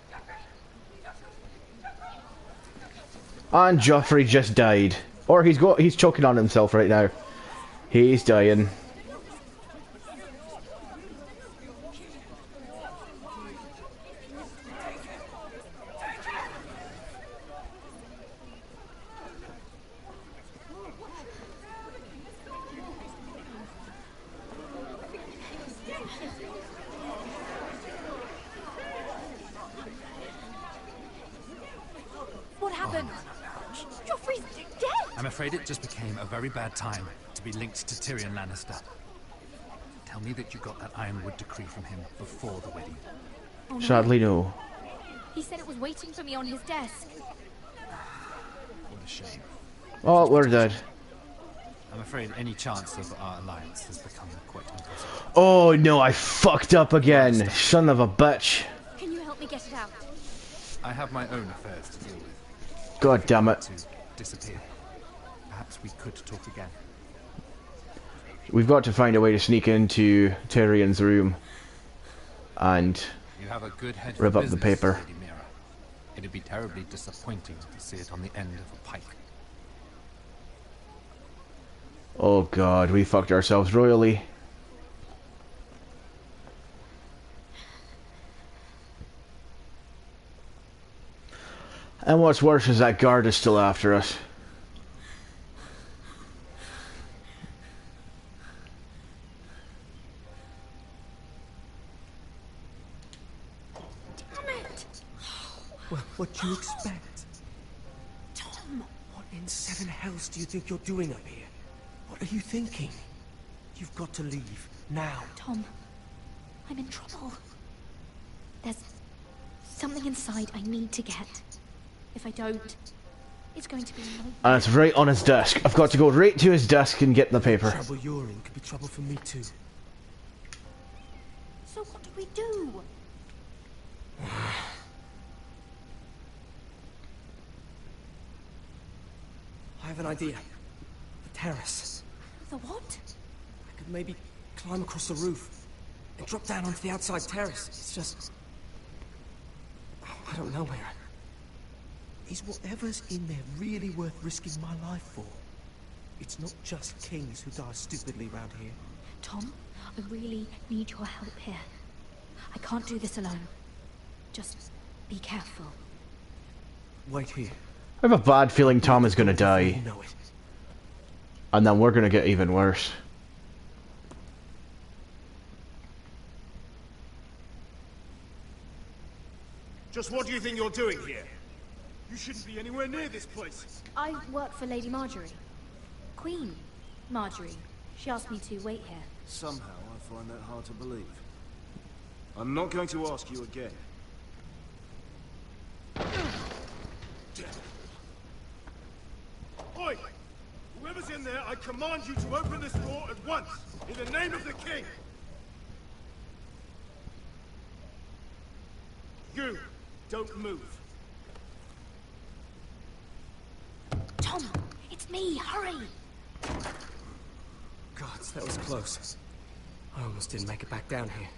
And Joffrey just died. Or he's choking on himself right now. He's dying. I'm afraid it just became a very bad time to be linked to Tyrion Lannister. Tell me that you got that ironwood decree from him before the wedding. Oh, no. Sadly, no. He said it was waiting for me on his desk. What a shame. Oh, we're dead. I'm afraid any chance of our alliance has become quite impossible. Oh no, I fucked up again. Son of a bitch. Can you help me get it out? I have my own affairs to deal with. God damn it. To disappear. Perhaps we could talk again. We've got to find a way to sneak into Tyrion's room and you have a good head rip for up the business, paper. Lady Mira. It'd be terribly disappointing to see it on the end of a pike. Oh god, we fucked ourselves royally. And what's worse is that guard is still after us. Well, what do you expect? Tom! What in seven hells do you think you're doing up here? What are you thinking? You've got to leave, now. Tom, I'm in trouble. There's something inside I need to get. If I don't, it's going to be And it's right on his desk. I've got to go right to his desk and get the paper. Trouble you're in could be trouble for me too. So what do we do? I have an idea. The terrace. The what? I could maybe climb across the roof and drop down onto the outside terrace. It's just... I don't know, Mira. Is whatever's in there really worth risking my life for? It's not just kings who die stupidly round here. Tom, I really need your help here. I can't do this alone. Just be careful. Wait here. I have a bad feeling Tom is gonna die. You know it. And then we're gonna get even worse. Just what do you think you're doing here? You shouldn't be anywhere near this place. I work for Lady Marjorie. Queen Marjorie. She asked me to wait here. Somehow I find that hard to believe. I'm not going to ask you again. Oi! Whoever's in there, I command you to open this door at once, in the name of the king! You, don't move. Tom, it's me, hurry! Gods, that was close. I almost didn't make it back down here.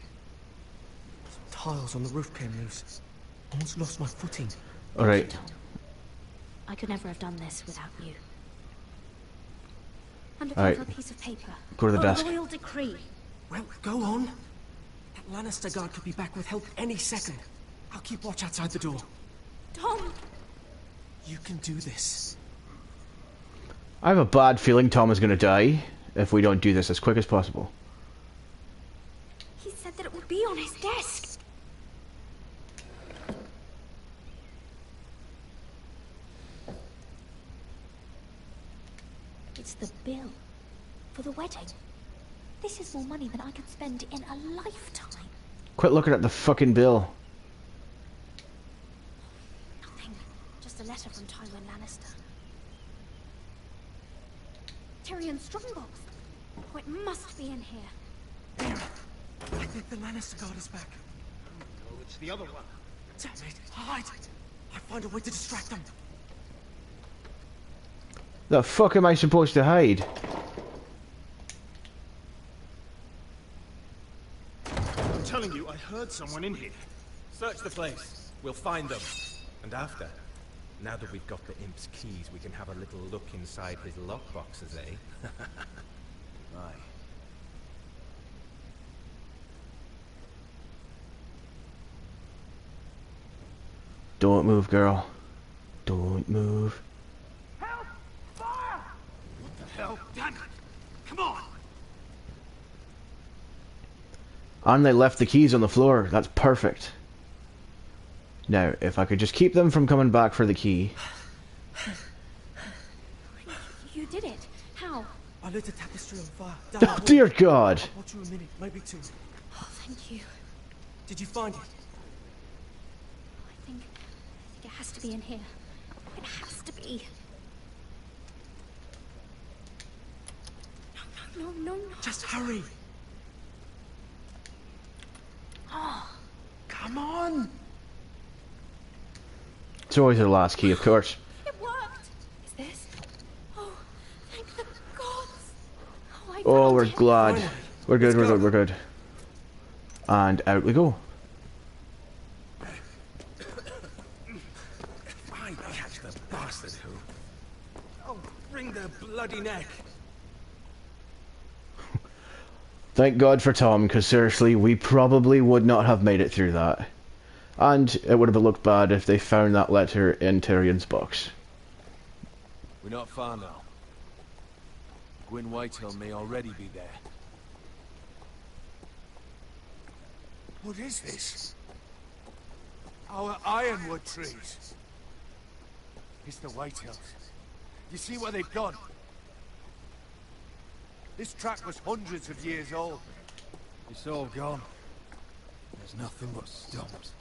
Some tiles on the roof came loose. Almost lost my footing. Alright. I could never have done this without you. And a Alright. piece of paper. Go to the A desk. royal decree. Well, go on. That Lannister guard could be back with help any second. I'll keep watch outside the door. Tom! You can do this. I have a bad feeling Tom is gonna die if we don't do this as quick as possible. He said that it would be on his desk. It's the bill for the wedding. This is more money than I could spend in a lifetime. Quit looking at the fucking bill. Nothing. Just a letter from Tywin Lannister. Tyrion Strongbox. Oh, it must be in here. I think the Lannister guard is back. Oh, it's the other one. Damn it! Hide! I find a way to distract them. The fuck am I supposed to hide? I'm telling you, I heard someone in here. Search the place. We'll find them. And after, now that we've got the imp's keys, we can have a little look inside his lockboxes, eh? Aye. Don't move, girl. Don't move. Help! Fire! What the hell? Damn it! Come on! And they left the keys on the floor. That's perfect. Now, if I could just keep them from coming back for the key. You did it. How? I lit a tapestry on fire. Oh, dear God! I'll watch you a minute, maybe two. Oh, thank you. Did you find it? I think it has to be in here. It has to be. No. Just hurry. Oh. Come on. It's always the last key, of course. It worked. Is this? Oh, thank the gods. Oh, I Oh, found we're it. glad. We're good, we're good, we're good. And out we go. I catch the bastard who... Oh, wring their bloody neck. Thank God for Tom, because seriously, we probably would not have made it through that. And it would have looked bad if they found that letter in Tyrion's box. We're not far now. Gwyn Whitehill may already be there. What is this? Our ironwood trees. It's the Whitehills. You see where they've gone? This track was hundreds of years old. It's all gone. There's nothing but stumps.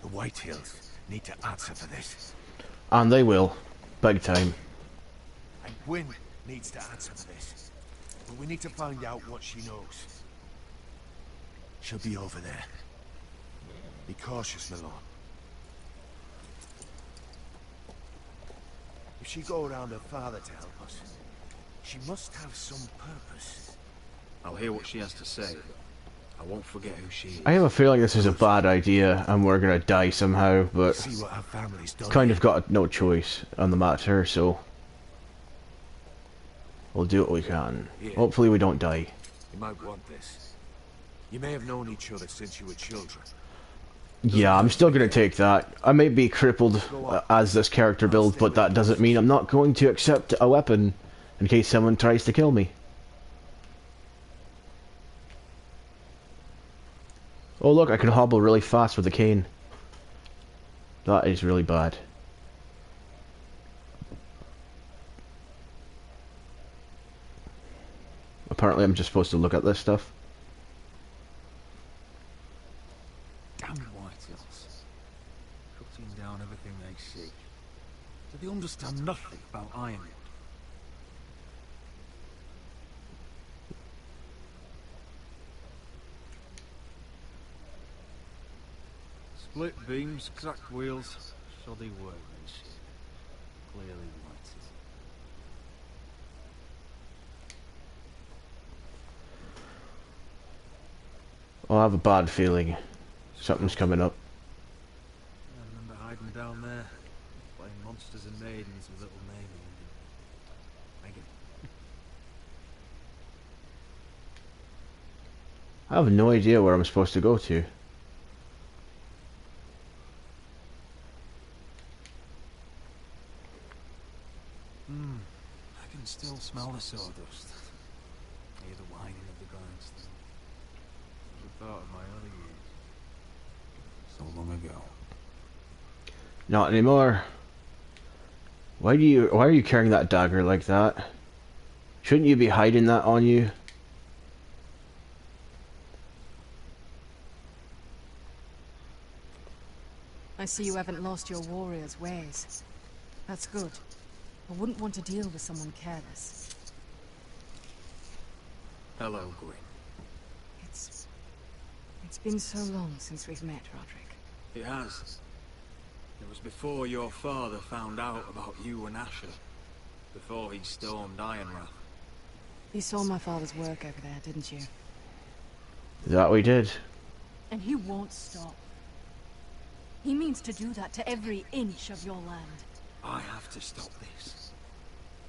The Whitehills need to answer for this. And they will. Big time. And Gwyn needs to answer for this. But we need to find out what she knows. She'll be over there. Be cautious, my lord. If she go around her father to help us, she must have some purpose. I'll hear what she has to say. I won't forget who she is. I have a feeling this is a bad idea and we're gonna die somehow, but See what her family's done. kind of got no choice on the matter, so we'll do what we can. Here. Hopefully we don't die. You might want this. You may have known each other since you were children. Yeah, I'm still gonna take that. I may be crippled as this character build, but that doesn't mean I'm not going to accept a weapon in case someone tries to kill me. Oh look, I can hobble really fast with a cane. That is really bad. Apparently I'm just supposed to look at this stuff. Damn whitetails. Cutting down everything they see. Do they understand nothing about ironwood? Split beams, cracked wheels, shoddy workmanship. Clearly whited. Oh, I have a bad feeling something's coming up. I remember hiding down there, playing monsters and maidens with little Mamie and Megan. I have no idea where I'm supposed to go to. I can still smell the sawdust. Hear the whining of the grindstone. The thought of my early years. So long ago. Not anymore. Why are you carrying that dagger like that? Shouldn't you be hiding that on you? I see you haven't lost your warrior's ways. That's good. I wouldn't want to deal with someone careless. Hello, Gwyn. It's been so long since we've met, Roderick. It has. It was before your father found out about you and Asher. Before he stormed Ironrath. You saw my father's work over there, didn't you? That we did. And he won't stop. He means to do that to every inch of your land. I have to stop this.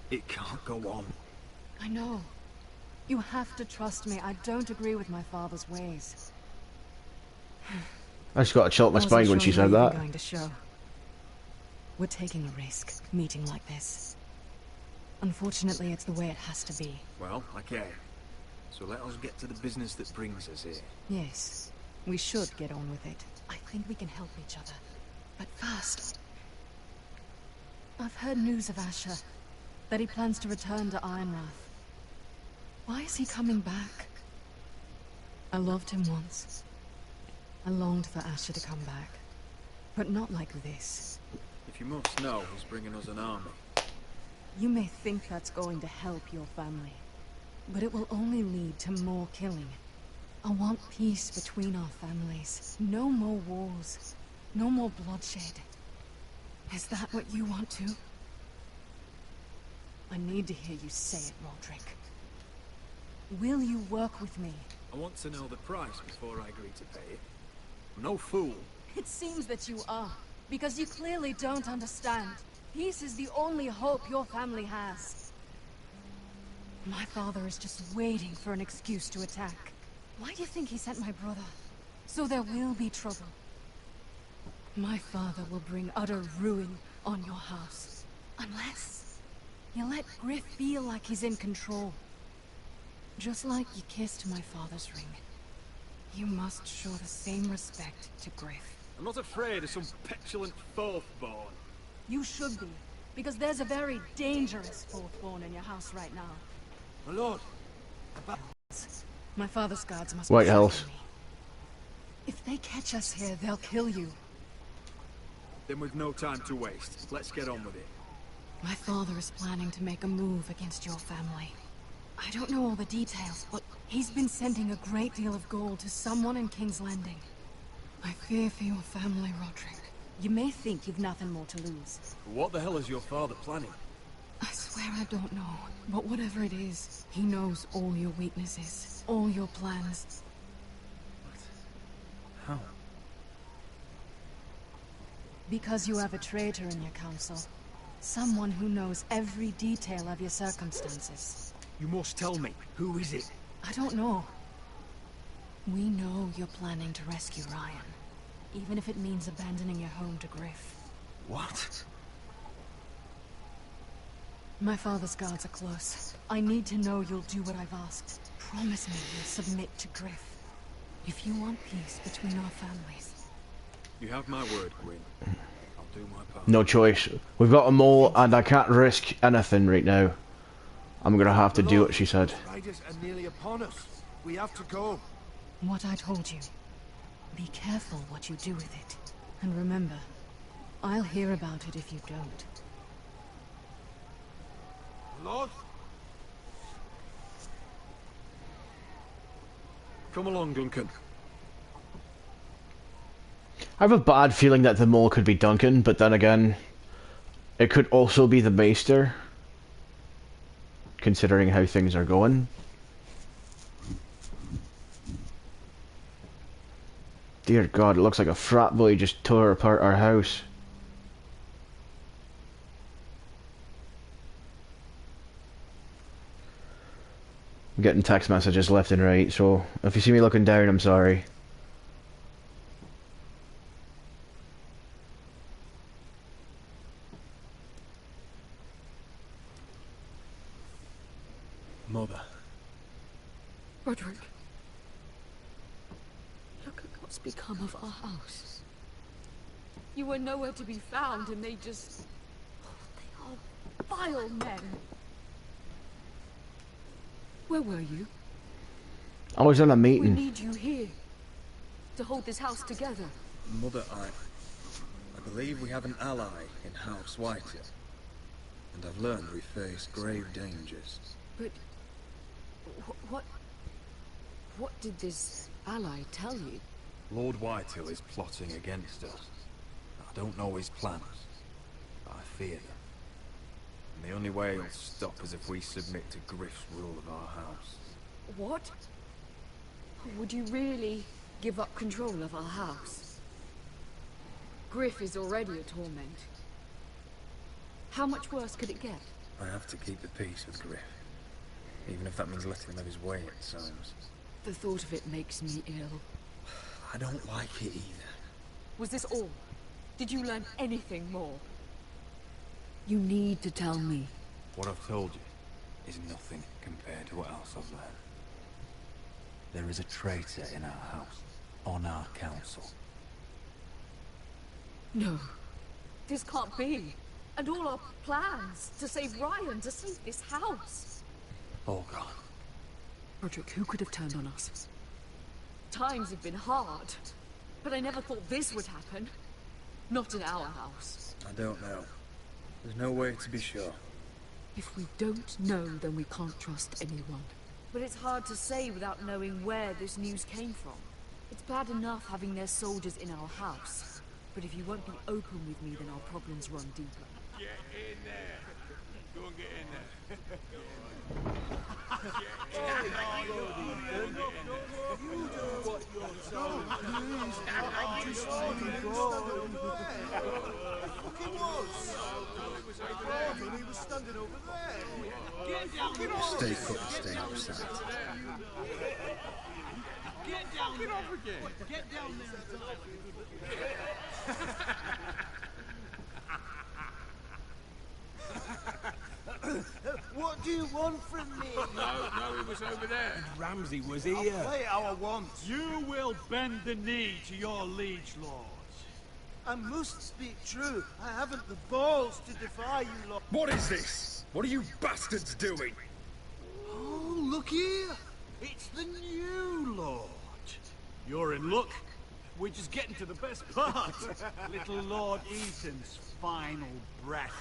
It can't go on. I know. You have to trust me. I don't agree with my father's ways. I just got a chill up my spine when she said that. Going to show. We're taking a risk, meeting like this. Unfortunately, it's the way it has to be. Well, okay. So let us get to the business that brings us here. Yes, we should get on with it. I think we can help each other. But first, I've heard news of Asher. That he plans to return to Ironrath. Why is he coming back? I loved him once. I longed for Asher to come back. But not like this. If you must know, he's bringing us an army. You may think that's going to help your family. But it will only lead to more killing. I want peace between our families. No more wars. No more bloodshed. Is that what you want too? I need to hear you say it, Roderick. Will you work with me? I want to know the price before I agree to pay it. I'm no fool. It seems that you are, because you clearly don't understand. Peace is the only hope your family has. My father is just waiting for an excuse to attack. Why do you think he sent my brother? So there will be trouble. My father will bring utter ruin on your house. Unless you let Griff feel like he's in control. Just like you kissed my father's ring. You must show the same respect to Griff. I'm not afraid of some petulant fourth-born. You should be, because there's a very dangerous fourth-born in your house right now. My lord, my father's guards must White be House. me. If they catch us here, they'll kill you. Then we've no time to waste. Let's get on with it. My father is planning to make a move against your family. I don't know all the details, but he's been sending a great deal of gold to someone in King's Landing. I fear for your family, Roderick. You may think you've nothing more to lose. What the hell is your father planning? I swear I don't know, but whatever it is, he knows all your weaknesses, all your plans. How? Because you have a traitor in your council. Someone who knows every detail of your circumstances. You must tell me. Who is it? I don't know. We know you're planning to rescue Ryan. Even if it means abandoning your home to Griff. What? My father's guards are close. I need to know you'll do what I've asked. Promise me you'll submit to Griff. If you want peace between our families. You have my word, Gwyn. I'll do my part. No choice. We've got a mole, and I can't risk anything right now. I'm gonna have to do what she said. Riders are nearly upon us. We have to go. What I told you. Be careful what you do with it. And remember, I'll hear about it if you don't. Lord? Come along, Duncan. I have a bad feeling that the mole could be Duncan, but then again, it could also be the Maester, considering how things are going. Dear God, it looks like a frat boy just tore apart our house. I'm getting text messages left and right, so if you see me looking down, I'm sorry. Mother. Roderick. Look at what's become of our house. You were nowhere to be found, and they just... Oh, they are vile men. Where were you? I was in a We meeting. need you here. To hold this house together. Mother, I believe we have an ally in House Whitehill. And I've learned we face grave dangers. But... What did this ally tell you? Lord Whitehill is plotting against us. I don't know his plans, but I fear them. And the only way he'll stop is if we submit to Griff's rule of our house. What? Would you really give up control of our house? Griff is already a torment. How much worse could it get? I have to keep the peace with Griff. Even if that means letting him have his way at times. The thought of it makes me ill. I don't like it either. Was this all? Did you learn anything more? You need to tell me. What I've told you is nothing compared to what else I've learned. There is a traitor in our house, on our council. No. This can't be. And all our plans to save Ryan, to save this house. All gone. Roderick, who could have turned on us? Times have been hard, but I never thought this would happen. Not in our house. I don't know. There's no way to be sure. If we don't know, then we can't trust anyone. But it's hard to say without knowing where this news came from. It's bad enough having their soldiers in our house. But if you won't be open with me, then our problems run deeper. Get in there. Go and get in there. Stay put and stay outside. Get down there. Get off again. Get down there What do you want from me? No, he was over there. Ramsay was I'll here. play how I want. You will bend the knee to your liege lords. I must speak true. I haven't the balls to defy you lot. What is this? What are you bastards doing? Oh, look here. It's the new lord. You're in luck. We're just getting to the best part. Little Lord Ethan's final breath.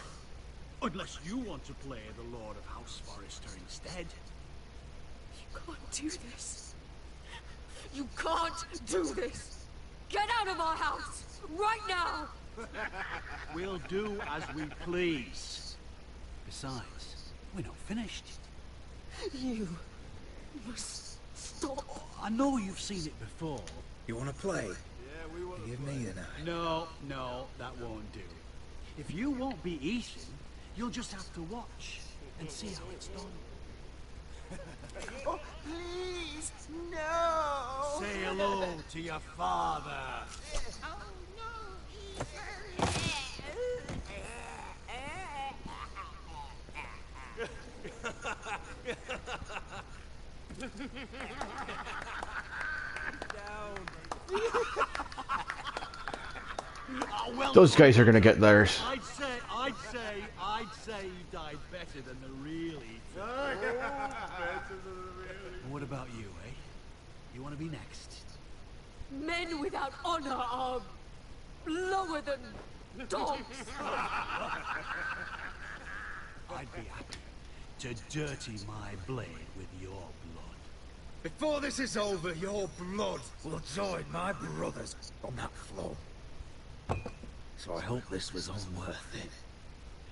Unless you want to play the Lord of House Forrester instead. You can't do this. You can't do this. Get out of our house, right now! We'll do as we please. Besides, we're not finished. You must stop. I know you've seen it before. You want to play? Yeah, we will. Give me the knife. No, that won't do. If you won't be Ethan, you'll just have to watch and see how it's done. Oh, please, no! Say hello to your father. Oh, Oh, well Those done, guys are gonna brother. get theirs. I'd say you died better than the real eater. And what about you, eh? You want to be next? Men without honor are lower than dogs. I'd be happy to dirty my blade with your blood. Before this is over, your blood will join my brothers on that floor. So I hope this was all worth it.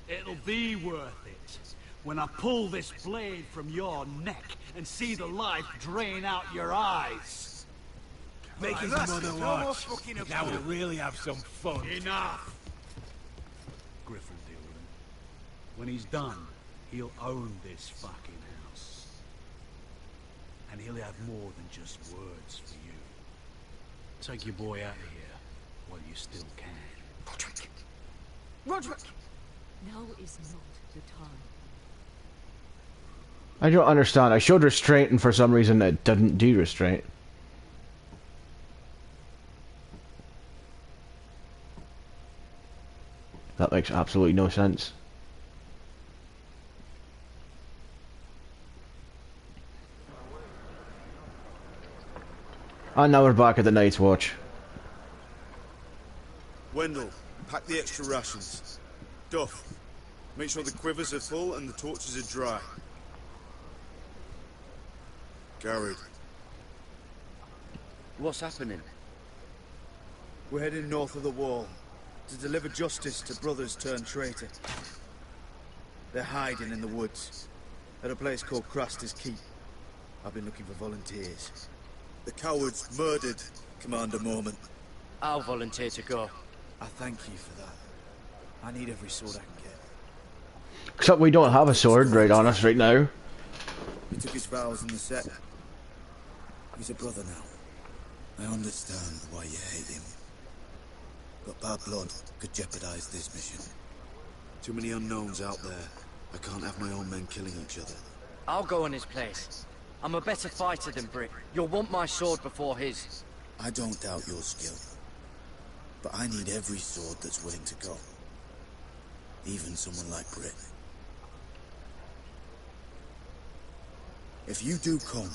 It'll be worth it when I pull this blade from your neck and see the life drain out your eyes. Make his mother watch. Now we'll really have some fun. Enough! Griff will deal with him. When he's done, he'll own this fucking house. And he'll have more than just words for you. Take your boy out of here while you still can. Roderick! Roderick! Now is not the time. I don't understand. I showed restraint, and for some reason it didn't do restraint. That makes absolutely no sense. And now we're back at the Night's Watch. Wendell, pack the extra rations. Duff, make sure the quivers are full and the torches are dry. Garrett. What's happening? We're heading north of the wall to deliver justice to brothers turned traitor. They're hiding in the woods at a place called Craster's Keep. I've been looking for volunteers. The cowards murdered Commander Mormon. I'll volunteer to go. I thank you for that. I need every sword I can get. Except we don't have a sword right on us right now. He took his vows in the set. He's a brother now. I understand why you hate him. But bad blood could jeopardize this mission. Too many unknowns out there. I can't have my own men killing each other. I'll go in his place. I'm a better fighter than Brick. You'll want my sword before his. I don't doubt your skill. But I need every sword that's willing to go. Even someone like Britt. If you do come,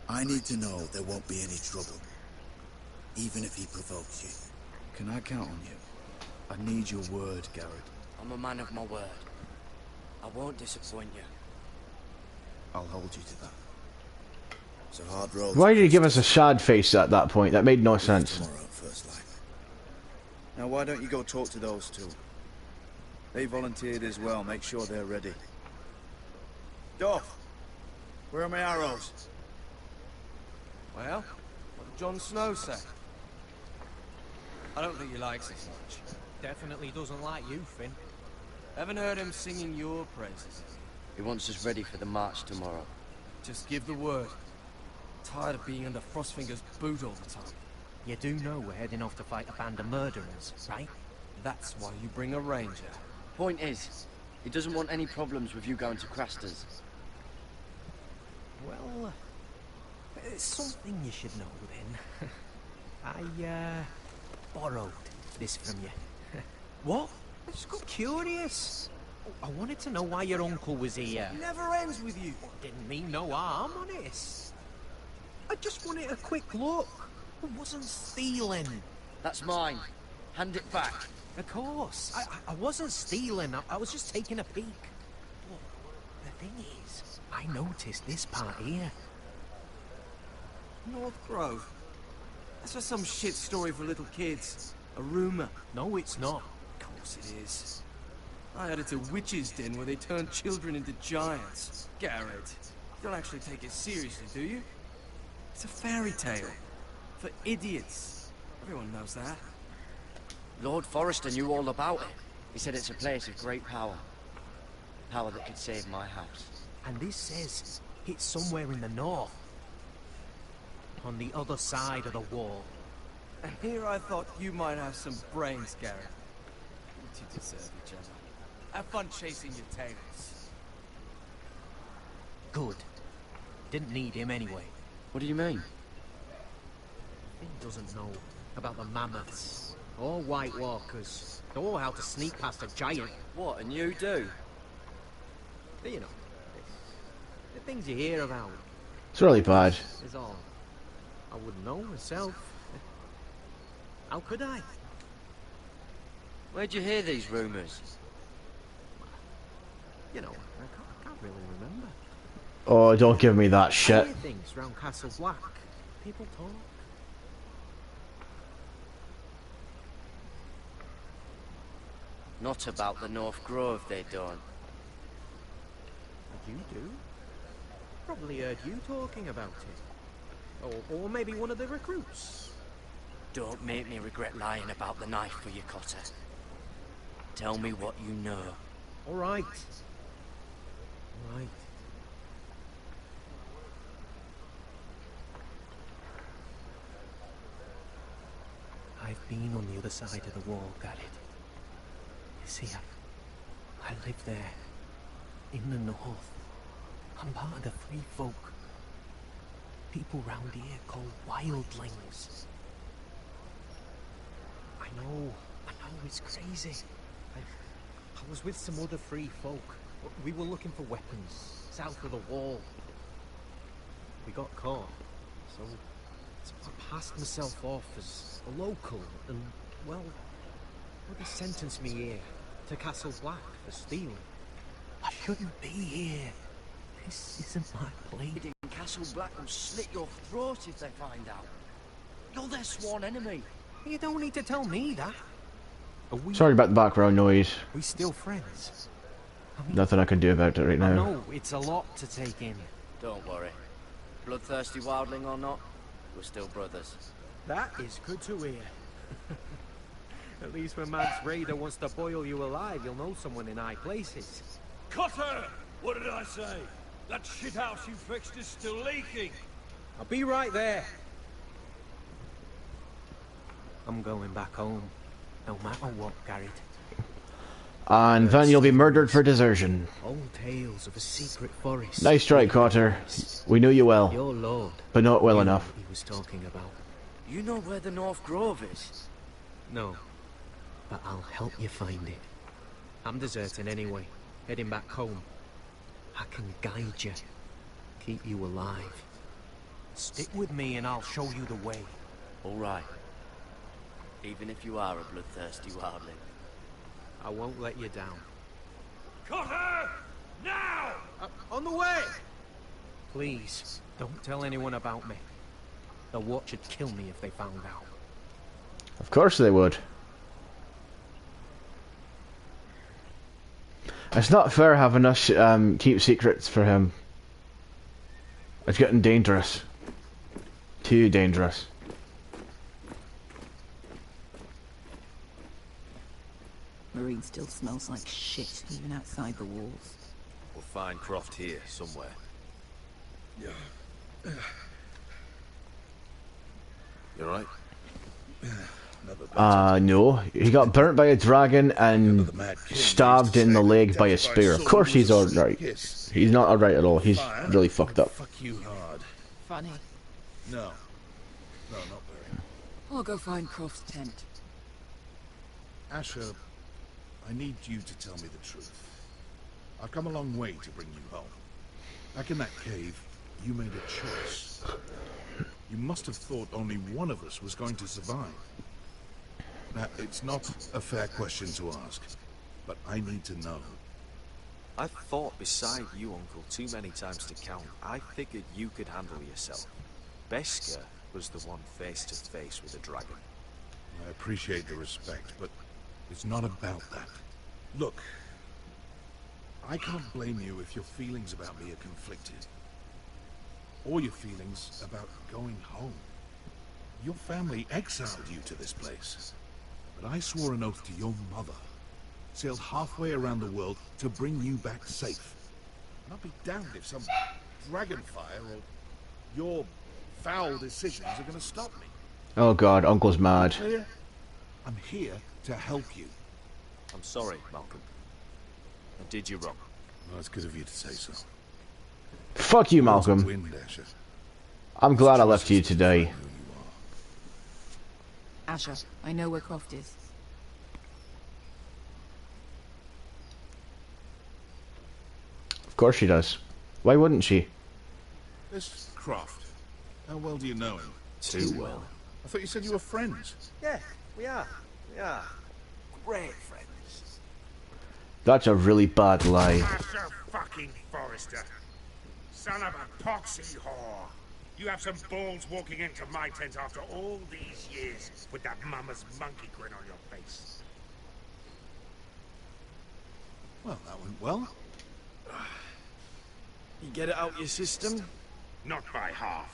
I need to know there won't be any trouble. Even if he provokes you. Can I count on you? I need your word, Garrett. I'm a man of my word. I won't disappoint you. I'll hold you to that. It's a hard road. Why did he give us a sad face at that point? That made no sense. Tomorrow, first light. Now why don't you go talk to those two? They volunteered as well. Make sure they're ready. Duff, where are my arrows? Well, what did Jon Snow say? I don't think he likes us much. Definitely doesn't like you, Finn. Haven't heard him singing your praises. He wants us ready for the march tomorrow. Just give the word. Tired of being under Frostfinger's boot all the time. You do know we're heading off to fight a band of murderers, right? That's why you bring a ranger. Point is, he doesn't want any problems with you going to Craster's. Well, it's something you should know then. I, borrowed this from you. What? I just got curious. I wanted to know why your uncle was here. Never ends with you. Didn't mean no harm, honest. I just wanted a quick look. I wasn't stealing. That's mine. Hand it back. Of course. I wasn't stealing. I was just taking a peek. But the thing is, I noticed this part here. North Grove? That's just some shit story for little kids. A rumor. No, it's not. Of course it is. I heard it's a witch's den where they turn children into giants. Garrett, you don't actually take it seriously, do you? It's a fairy tale. For idiots. Everyone knows that. Lord Forrester knew all about it. He said it's a place of great power. Power that could save my house. And this says it's somewhere in the north. On the other side of the wall. And here I thought you might have some brains, Garrett. You two deserve each other. Have fun chasing your tails. Good. Didn't need him anyway. What do you mean? Finn doesn't know about the mammoths, or White Walkers, or how to sneak past a giant. What, and you do? But you know, the things you hear about. It's really bad. Is all. I wouldn't know myself. How could I? Where'd you hear these rumours? You know, I can't really remember. Oh, don't give me that I shit. hear things round Castle Black. People talk. Not about the North Grove they done. You do? Probably heard you talking about it. Or maybe one of the recruits. Don't make me regret lying about the knife for you, Cotter. Tell me what you know. All right. All right. I've been on the other side of the wall, Garrett. You see, I live there, in the north. I'm part of the free folk. People round here called wildlings. I know, it's crazy. I was with some other free folk. We were looking for weapons, south of the wall. We got caught, so I passed myself off as a local, and, well, they sentenced me here, to Castle Black, for stealing. I shouldn't be here. This isn't my place. Castle Black will slit your throat if they find out. You're their sworn enemy. You don't need to tell me that. Sorry about the background noise. We still friends. Nothing I can do about it right now. No, it's a lot to take in. Don't worry. Bloodthirsty wildling or not, we're still brothers. That is good to hear. At least when Max Raider wants to boil you alive, you'll know someone in high places. Cotter! What did I say? That shithouse you fixed is still leaking. I'll be right there. I'm going back home, no matter what, Garrett. And then you'll be murdered for desertion. Old tales of a secret forest. Nice strike, Cotter. We knew you well. Your lord. But not well enough. He was talking about. You know where the North Grove is? No, but I'll help you find it. I'm deserting anyway, heading back home. I can guide you, keep you alive. Stick with me and I'll show you the way. All right. Even if you are a bloodthirsty wildling. I won't let you down. Cotter! Now! On the way! Please, don't tell anyone about me. The Watch would kill me if they found out. Of course they would. It's not fair having us keep secrets for him. It's getting dangerous. Too dangerous. Marine still smells like shit, even outside the walls. We'll find Croft here, somewhere. Yeah. You alright? No. He got burnt by a dragon and stabbed in the leg by a spear. Of course he's alright. He's not alright at all. He's really fucked up. Fuck you hard. Funny. No. No, not very. I'll go find Croft's tent. Asher, I need you to tell me the truth. I've come a long way to bring you home. Back in that cave, you made a choice. You must have thought only one of us was going to survive. Now, it's not a fair question to ask, but I need to know. I've fought beside you, Uncle, too many times to count. I figured you could handle yourself. Beskar was the one face to face with a dragon. I appreciate the respect, but it's not about that. Look, I can't blame you if your feelings about me are conflicted. Or your feelings about going home. Your family exiled you to this place. But I swore an oath to your mother. Sailed halfway around the world to bring you back safe. And I'll be damned if some dragonfire or your foul decisions are going to stop me. Oh god, Uncle's mad. Clear? I'm here to help you. I'm sorry, Malcolm. I did you wrong. Well, it's good of you to say so. Fuck you, Malcolm. Wind, Asher. I'm glad I left you today. Asher, I know where Croft is. Of course she does. Why wouldn't she? This Croft. How well do you know him? Too well. I thought you said you were friends. Yeah, we are. We are. Great friends. That's a really bad lie. Asher fucking Forrester. Son of a poxy whore. You have some balls walking into my tent after all these years with that mama's monkey grin on your face. Well, that went well. You get it out your system? Not by half.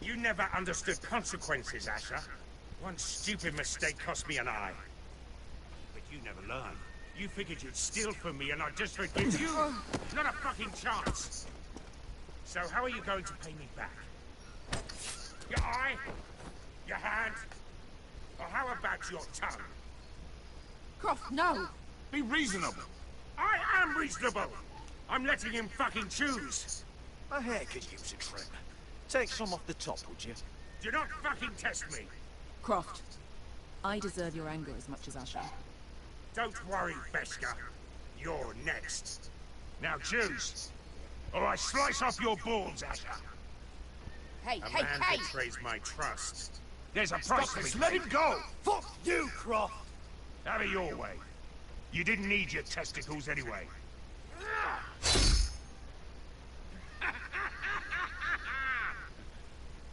You never understood consequences, Asher. One stupid mistake cost me an eye. But you never learned. You figured you'd steal from me and I'd just forgive you? Not a fucking chance! So how are you going to pay me back? Your eye? Your hand? Or how about your tongue? Croft, no! Be reasonable! I am reasonable! I'm letting him fucking choose! My hair could use a trim. Take some off the top, would you? Do not fucking test me! Croft, I deserve your anger as much as Asher. Don't worry, Beskar. You're next. Now choose, or I slice off your balls, Asher. Hey, A hey, man hey! betrays my trust. There's a price to be paid. Let him go! Fuck you, Croft! Have it your way. You didn't need your testicles anyway.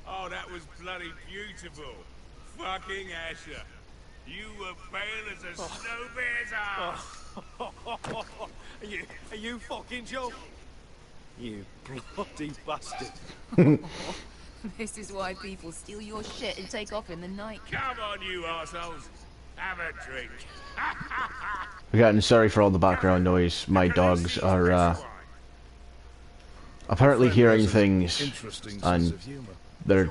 Oh, that was bloody beautiful. Fucking Asher. You were pale as a snow bear's arse. Are you fucking joking? You bloody bastard. This is why people steal your shit and take off in the night. Come on, you assholes. Have a drink. Again, sorry for all the background noise. My dogs are apparently hearing things, and they're,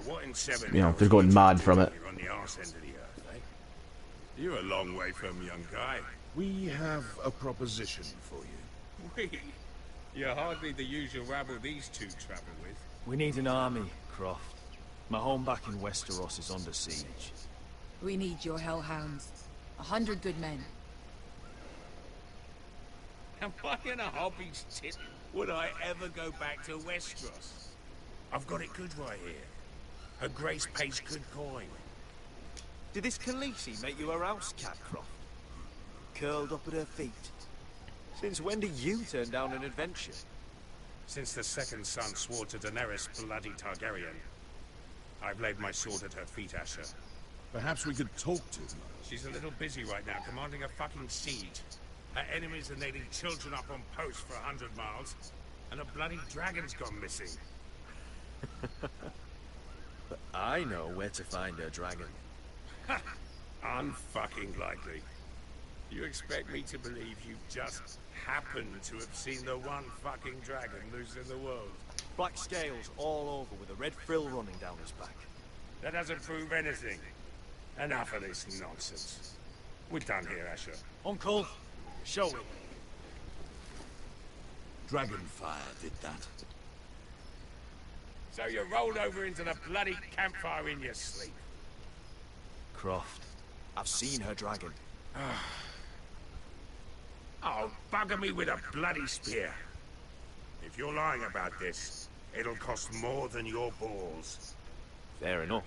you know, they're going mad from it. You're on the arse end of the earth, eh? You're a long way from young guy. We have a proposition for you. We? You're hardly the usual rabble these two travel with. We need an army, Croft. My home back in Westeros is under siege. We need your hellhounds. 100 good men. Am I in a hobby's tit? Would I ever go back to Westeros? I've got it good right here. Her Grace pays good coin. Did this Khaleesi make you a house cat, Croft? Curled up at her feet? Since when did you turn down an adventure? Since the second son swore to Daenerys bloody Targaryen, I've laid my sword at her feet, Asher. Perhaps we could talk to her. She's a little busy right now, commanding a fucking siege. Her enemies are nailing children up on posts for 100 miles, and a bloody dragon's gone missing. But I know where to find her dragon. Unfucking likely. You expect me to believe you just happened to have seen the one fucking dragon loose in the world? Black scales all over with a red frill running down his back. That doesn't prove anything. Enough of this nonsense. We're done here, Asher. Uncle, show him. Dragonfire did that. So you rolled over into the bloody campfire in your sleep. Croft, I've seen her dragon. Oh, bugger me with a bloody spear. If you're lying about this, it'll cost more than your balls. Fair enough.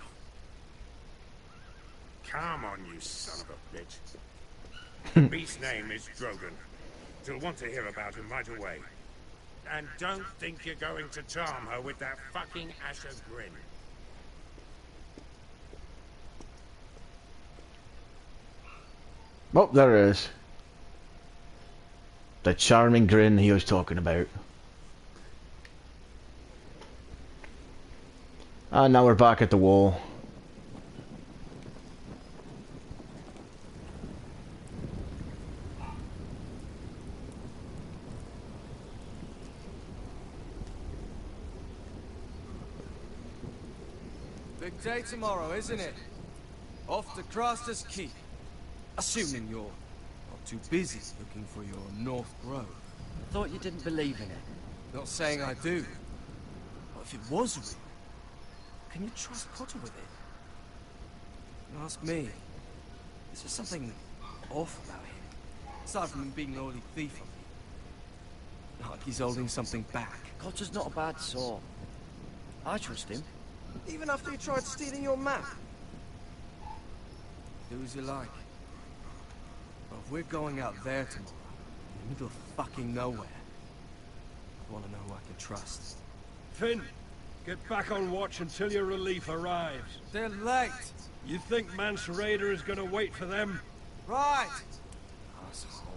Come on, you son of a bitch. The beast's name is Drogon. You'll want to hear about him right away. And don't think you're going to charm her with that fucking Asher grin. Oh, there it is. The charming grin he was talking about. And now we're back at the wall. Big day tomorrow, isn't it? Off to Craster's Keep. Assuming you're not too busy looking for your North Grove. Thought you didn't believe in it. Not saying I do. But if it was real, can you trust Potter with it? Ask me. There's just something off about him. Aside from him being an oily thief on me. Like he's holding something back. Potter's not a bad sort. I trust him. Even after he tried stealing your map. Do as you like. But if we're going out there tomorrow, in the middle of fucking nowhere, I want to know who I can trust. Finn, get back on watch until your relief arrives. They're late. You think Mance Raider is gonna wait for them? Right. Asshole.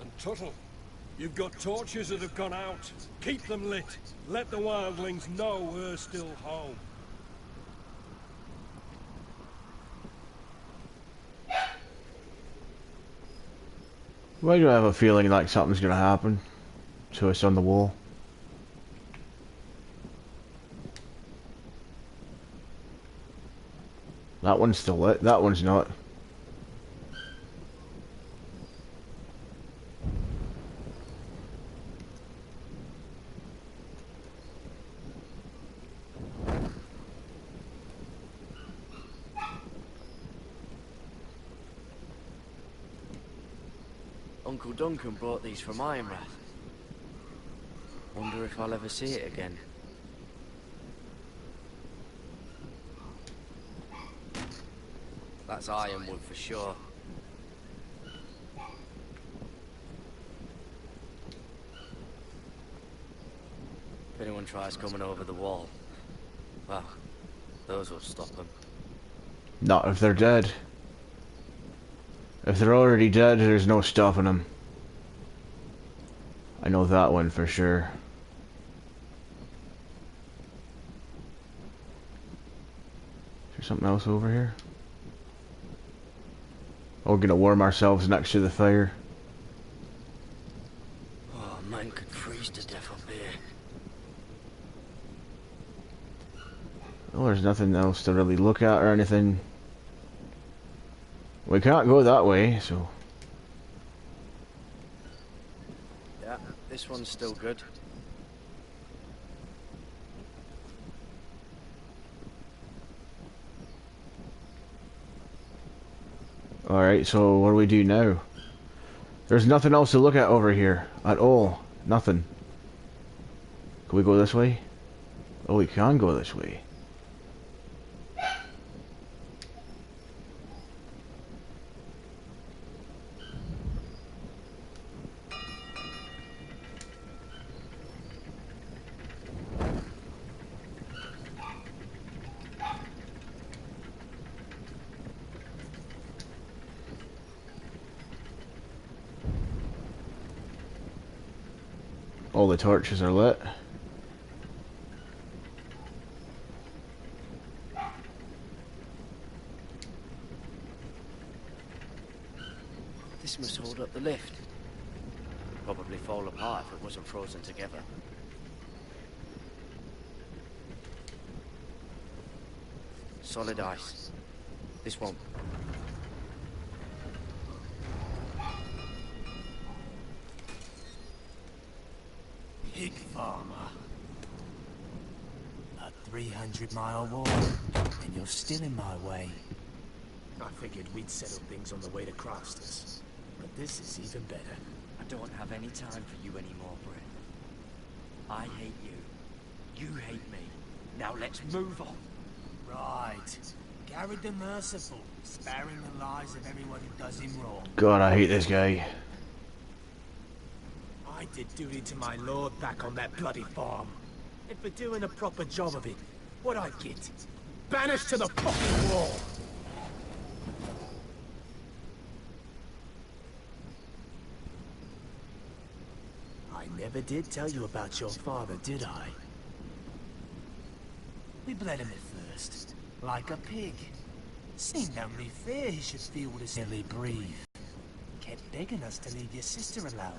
And Tuttle, you've got torches that have gone out. Keep them lit. Let the wildlings know we're still home. Why do I have a feeling like something's gonna happen to us on the wall? That one's still lit. That one's not. Uncle Duncan brought these from Ironrath. Wonder if I'll ever see it again. That's ironwood for sure. If anyone tries coming over the wall, well, those will stop them. Not if they're dead. If they're already dead, there's no stopping them. I know that one for sure. Is there something else over here? Oh, we're gonna warm ourselves next to the fire. Oh, man could freeze to death up here. Oh, there's nothing else to really look at or anything. We can't go that way, so... Yeah, this one's still good. Alright, so what do we do now? There's nothing else to look at over here. At all. Nothing. Can we go this way? Oh, we can go this way. All the torches are lit. This must hold up the lift. Probably fall apart if it wasn't frozen together. Solid ice. This won't. Pig farmer. A 300-mile walk, and you're still in my way. I figured we'd settle things on the way to Crostas, but this is even better. I don't have any time for you anymore, Brett. I hate you. You hate me. Now let's move on. Right. Garrett the Merciful, sparing the lives of everyone who does him wrong. God, I hate this guy. I did duty to my lord back on that bloody farm. And for doing a proper job of it, what'd I get? Banished to the fucking wall! I never did tell you about your father, did I? We bled him at first, like a pig. Seemed only fair he should feel to silly breathe. Kept begging us to leave your sister alone.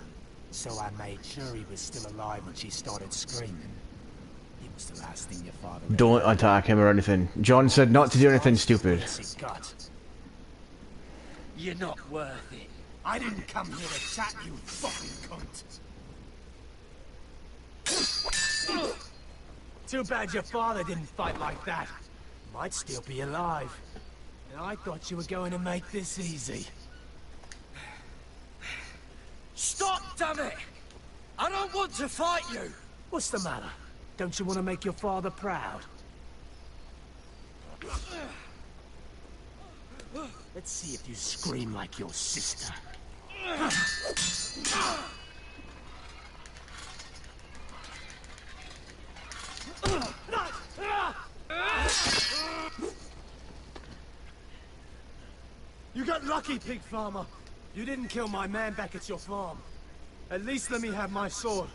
So I made sure he was still alive when she started screaming. It was the last thing your father... Don't attack him or anything. John said not to do anything stupid. You're not worth it. I didn't come here to chat, you fucking cunt. Too bad your father didn't fight like that. Might still be alive. And I thought you were going to make this easy. Stop, damn it! I don't want to fight you! What's the matter? Don't you want to make your father proud? Let's see if you scream like your sister. You got lucky, pig farmer. You didn't kill my man back at your farm. At least let me have my sword.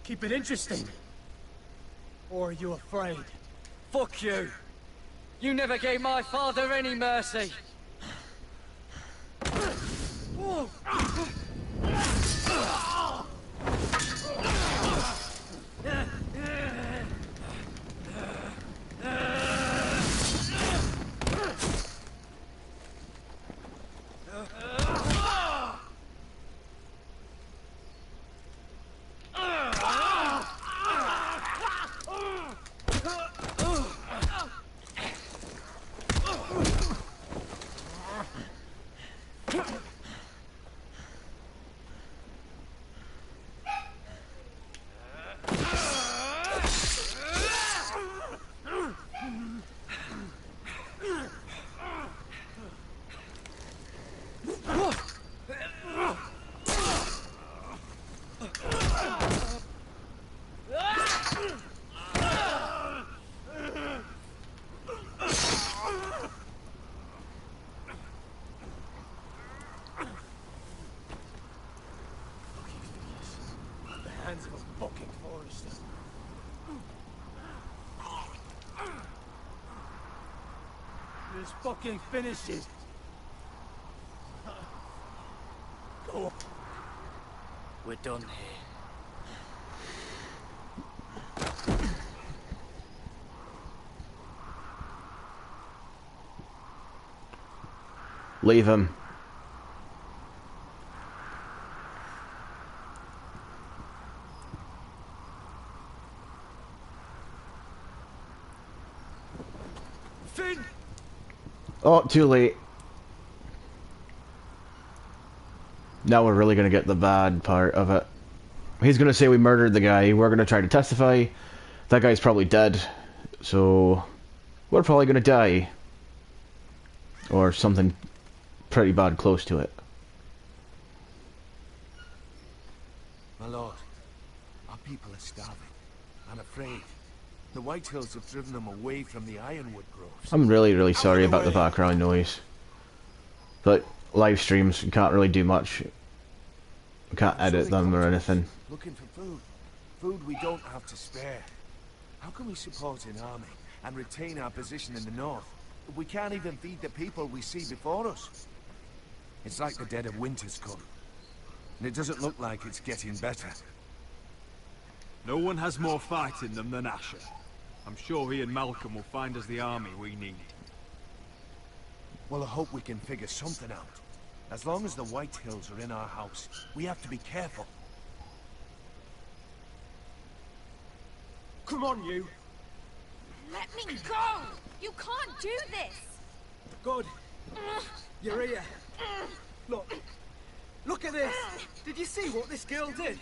Keep it interesting. Or are you afraid? Fuck you! You never gave my father any mercy! Hands of a fucking forester. Just fucking finish it. Go on. We're done here. Leave him. Finn! Oh, too late. Now we're really gonna get the bad part of it. He's gonna say we murdered the guy. We're gonna try to testify. That guy's probably dead. So we're probably gonna die. Or something pretty bad close to it. My lord, our people are starving and afraid. The White Hills have driven them away from the ironwood groves. I'm really, really sorry about the background noise. But live streams, you can't really do much. You can't edit them or anything. Looking for food. Food we don't have to spare. How can we support an army and retain our position in the north if we can't even feed the people we see before us? It's like the dead of winter's come. And it doesn't look like it's getting better. No one has more fight in them than Asher. I'm sure he and Malcolm will find us the army we need. Well, I hope we can figure something out. As long as the White Hills are in our house, we have to be careful. Come on, you! Let me go! You can't do this! Good. You're here. Look. Look at this! Did you see what this girl did?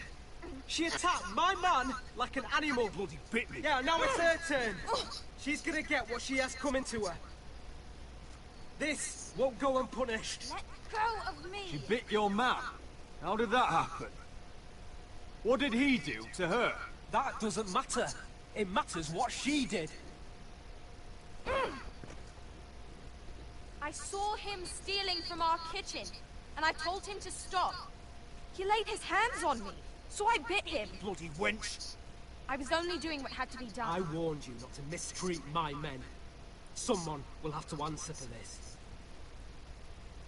She attacked my man like an animal. Bloody bit me. Yeah, now it's her turn. She's gonna get what she has coming to her. This won't go unpunished. Let go of me! She bit your man? How did that happen? What did he do to her? That doesn't matter. It matters what she did. I saw him stealing from our kitchen, and I told him to stop. He laid his hands on me, so I bit him. Bloody wench! I was only doing what had to be done. I warned you not to mistreat my men. Someone will have to answer for this.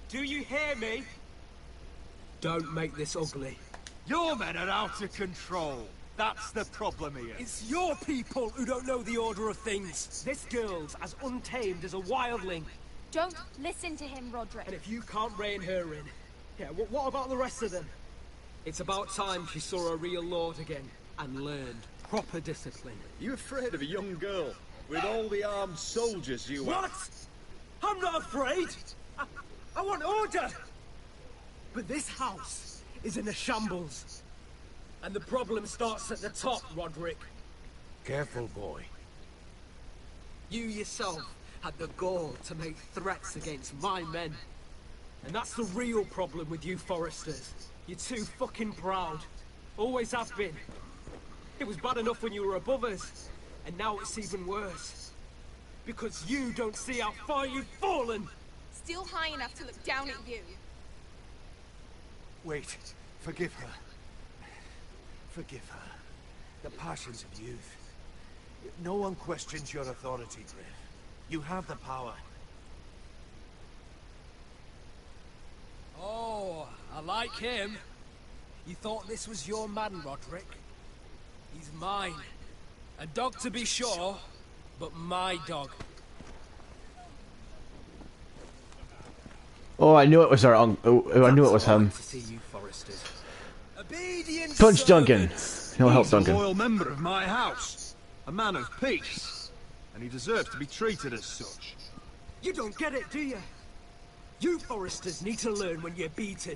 Do you hear me? Don't make this ugly. Your men are out of control. That's the problem here. It's your people who don't know the order of things. This girl's as untamed as a wildling. Don't listen to him, Roderick. And if you can't rein her in, yeah, what about the rest of them? It's about time she saw a real lord again and learned. proper discipline. You afraid of a young girl with all the armed soldiers you are? What? I'm not afraid! I want order! But this house is in a shambles. And the problem starts at the top, Roderick. Careful, boy. You yourself had the gall to make threats against my men. And that's the real problem with you Foresters. You're too fucking proud. Always have been. It was bad enough when you were above us. And now it's even worse. Because you don't see how far you've fallen. Still high enough to look down at you. Wait. Forgive her. Forgive her. The passions of youth. No one questions your authority, Griff. You have the power. Oh, I like him. You thought this was your man, Roderick? He's mine. A dog to be sure, but my dog. Oh, I knew it was our uncle. Oh, I knew it was him. To see you, Foresters. Obedient Punch Duncan. servants. He'll help He's Duncan. a loyal member of my house. A man of peace. And he deserves to be treated as such. You don't get it, do you? You Foresters need to learn when you're beaten.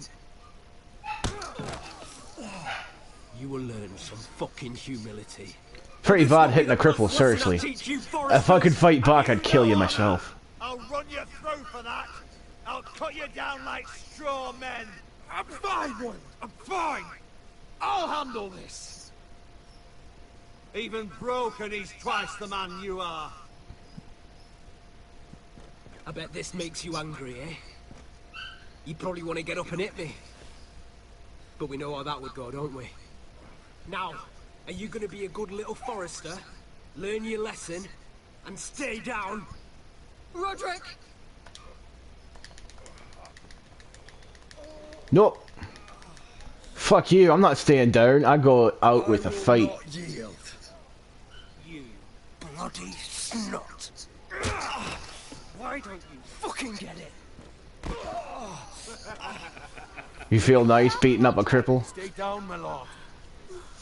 You will learn some fucking humility. Pretty bad hitting a cripple, seriously. If I could fight back, I'd kill you myself. I'll run you through for that. I'll cut you down like straw men. I'm fine, one. I'm fine. I'll handle this. Even broken, he's twice the man you are. I bet this makes you angry, eh? You probably want to get up and hit me. But we know how that would go, don't we? Now, are you going to be a good little Forester, learn your lesson, and stay down? Roderick! Nope. Fuck you, I'm not staying down. I go out with a fight. Yield. You bloody snot. Why don't you fucking get it? You feel nice beating up a cripple? Stay down, my lord.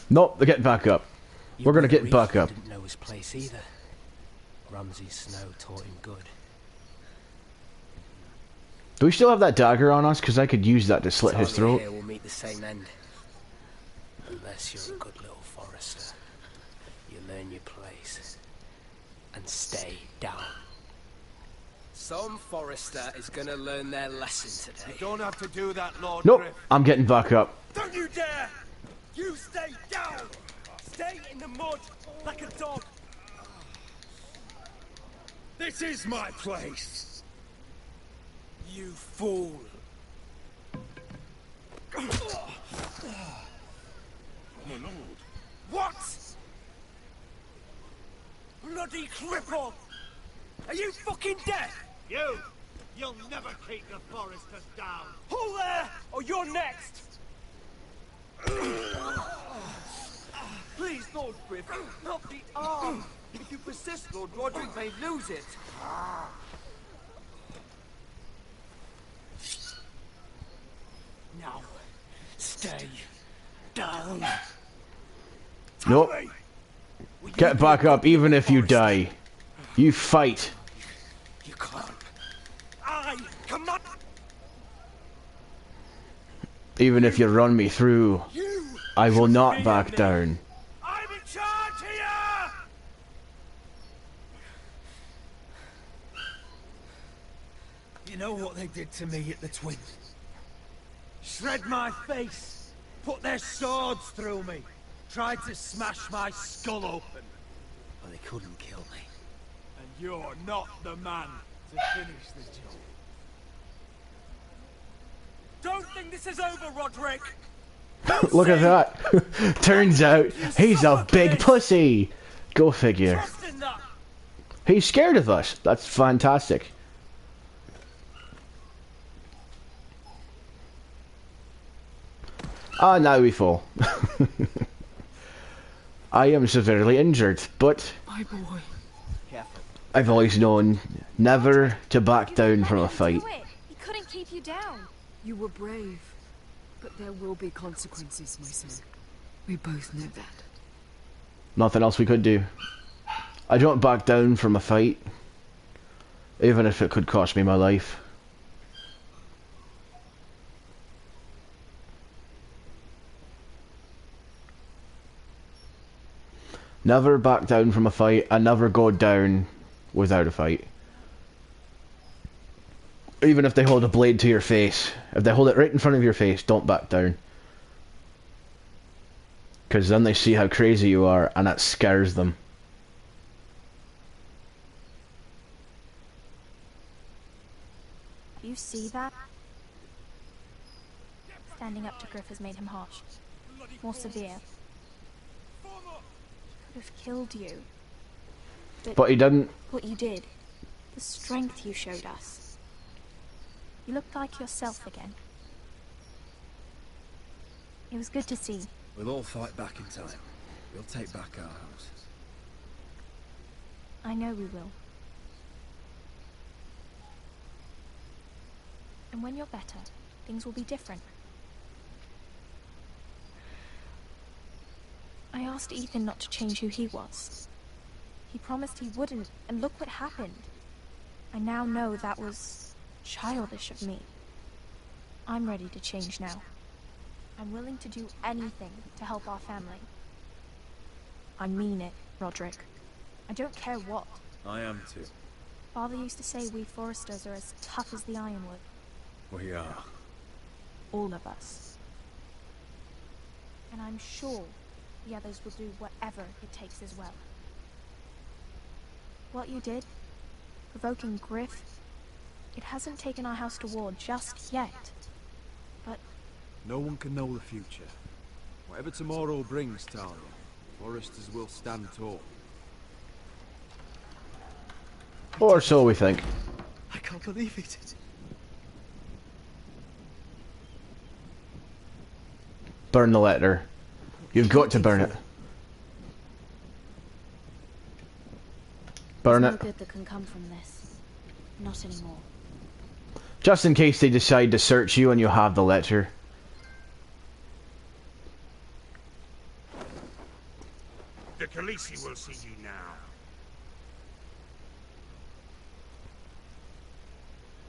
Nope, they're getting back up. We're gonna get back up. Didn't know his place either. Ramsay Snow taught him good. Do we still have that dagger on us? Because I could use that to slit his throat. Here will meet the same end. Unless you're a good little Forester. You learn your place. And stay down. Some Forester is gonna learn their lesson today. You don't have to do that, Lord Nope, Griff. I'm getting back up. Don't you dare! You stay down! Stay in the mud like a dog! This is my place. You fool! My lord. What? Bloody cripple! Are you fucking deaf? You'll never keep the Foresters down. Hold there, or you're next! Please, Lord Griff, not the arm. If you persist, Lord Roderick may lose it. Now, stay down. Nope. Get back up, even if you die. You fight. You can't. I cannot. Even if you run me through, I will not back down. I'm in charge here! You know what they did to me at the Twin? Shred my face, put their swords through me, tried to smash my skull open. But they couldn't kill me. And you're not the man to finish the job. Don't think this is over, Roderick! Look at that. Turns out, he's a big pussy. Go figure. Trust in that. He's scared of us. That's fantastic. Ah, now we fall. I am severely injured, but My boy. Careful. I've always known never to back down from a fight. He couldn't keep you down. You were brave, but there will be consequences, my son. We both know that. Nothing else we could do. I don't back down from a fight, even if it could cost me my life. Never back down from a fight, and never go down without a fight. Even if they hold a blade to your face. If they hold it right in front of your face, don't back down. Because then they see how crazy you are, and that scares them. You see that? Standing up to Griff has made him harsh. More severe. He could have killed you. But he didn't. What you did. The strength you showed us. You looked like yourself again. It was good to see. We'll all fight back in time. We'll take back our house. I know we will. And when you're better, things will be different. I asked Ethan not to change who he was. He promised he wouldn't, and look what happened. I now know that was childish of me. I'm ready to change now. I'm willing to do anything to help our family. I mean it, Roderick. I don't care what. I am too. Father used to say we foresters are as tough as the ironwood. We are. All of us. And I'm sure the others will do whatever it takes as well. What you did, provoking Griff, it hasn't taken our house to war just yet. But no one can know the future. Whatever tomorrow brings, Talia, foresters will stand tall. Or so we think. I can't believe it. Burn the letter. You've got to burn it. Burn there's it. no good that can come from this. Not anymore. Just in case they decide to search you and you have the letter. The Khaleesi will see you now.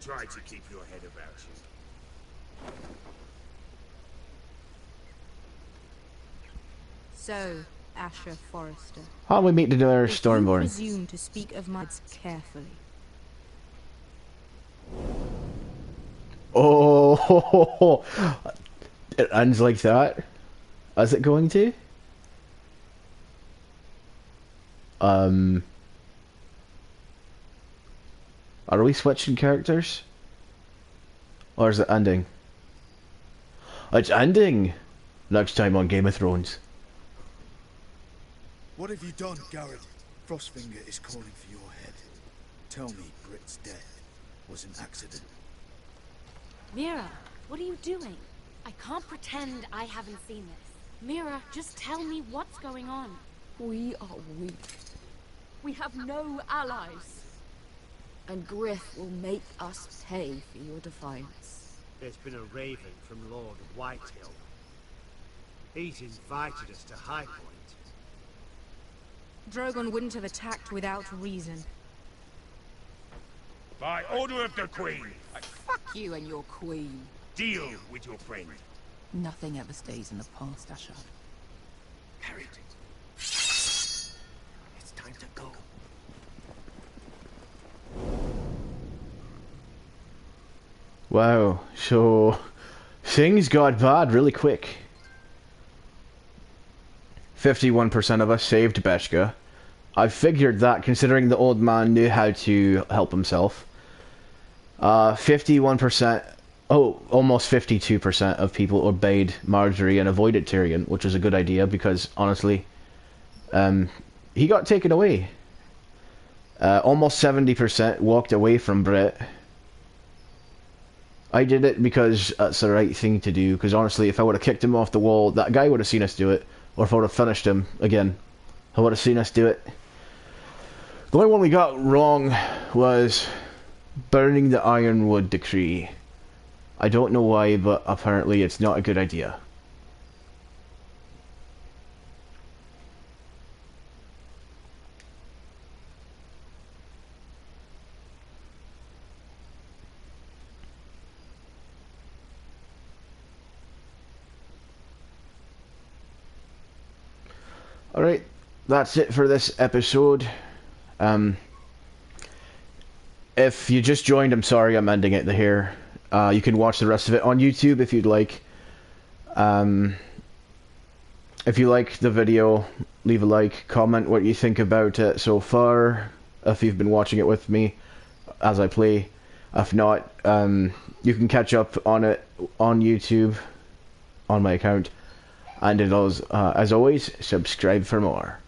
Try to keep your head about you. So, Asher Forrester. How we meet the other If you Stormborn? presume to speak of my carefully. Oh, it ends like that. Is it going to? Are we switching characters? Or is it ending? It's ending! Next time on Game of Thrones. What have you done, Garrett? Frostfinger is calling for your head. Tell me Britt's death was an accident. Mira, what are you doing? I can't pretend I haven't seen this. Mira, just tell me what's going on. We are weak. We have no allies. And Griff will make us pay for your defiance. There's been a raven from Lord Whitehill. He's invited us to High Point. Drogon wouldn't have attacked without reason. By order of the Queen, Fuck you and your queen. deal with your friend. Nothing ever stays in the past, Asher. Carried. It's time to go. Wow, so things got bad really quick. 51% of us saved Beshka. I figured that considering the old man knew how to help himself. 51%, almost 52% of people obeyed Marjorie and avoided Tyrion, which was a good idea because, honestly, he got taken away. Almost 70% walked away from Brit. I did it because that's the right thing to do, because honestly, if I would have kicked him off the wall, that guy would have seen us do it. Or if I would have finished him, again, I would have seen us do it. The only one we got wrong was burning the Ironwood Decree. I don't know why, but apparently it's not a good idea. Alright, that's it for this episode. If you just joined, I'm sorry, I'm ending it here. You can watch the rest of it on YouTube if you'd like. If you like the video, leave a like, comment what you think about it so far, if you've been watching it with me as I play. If not, you can catch up on it on YouTube, on my account. And as always, subscribe for more.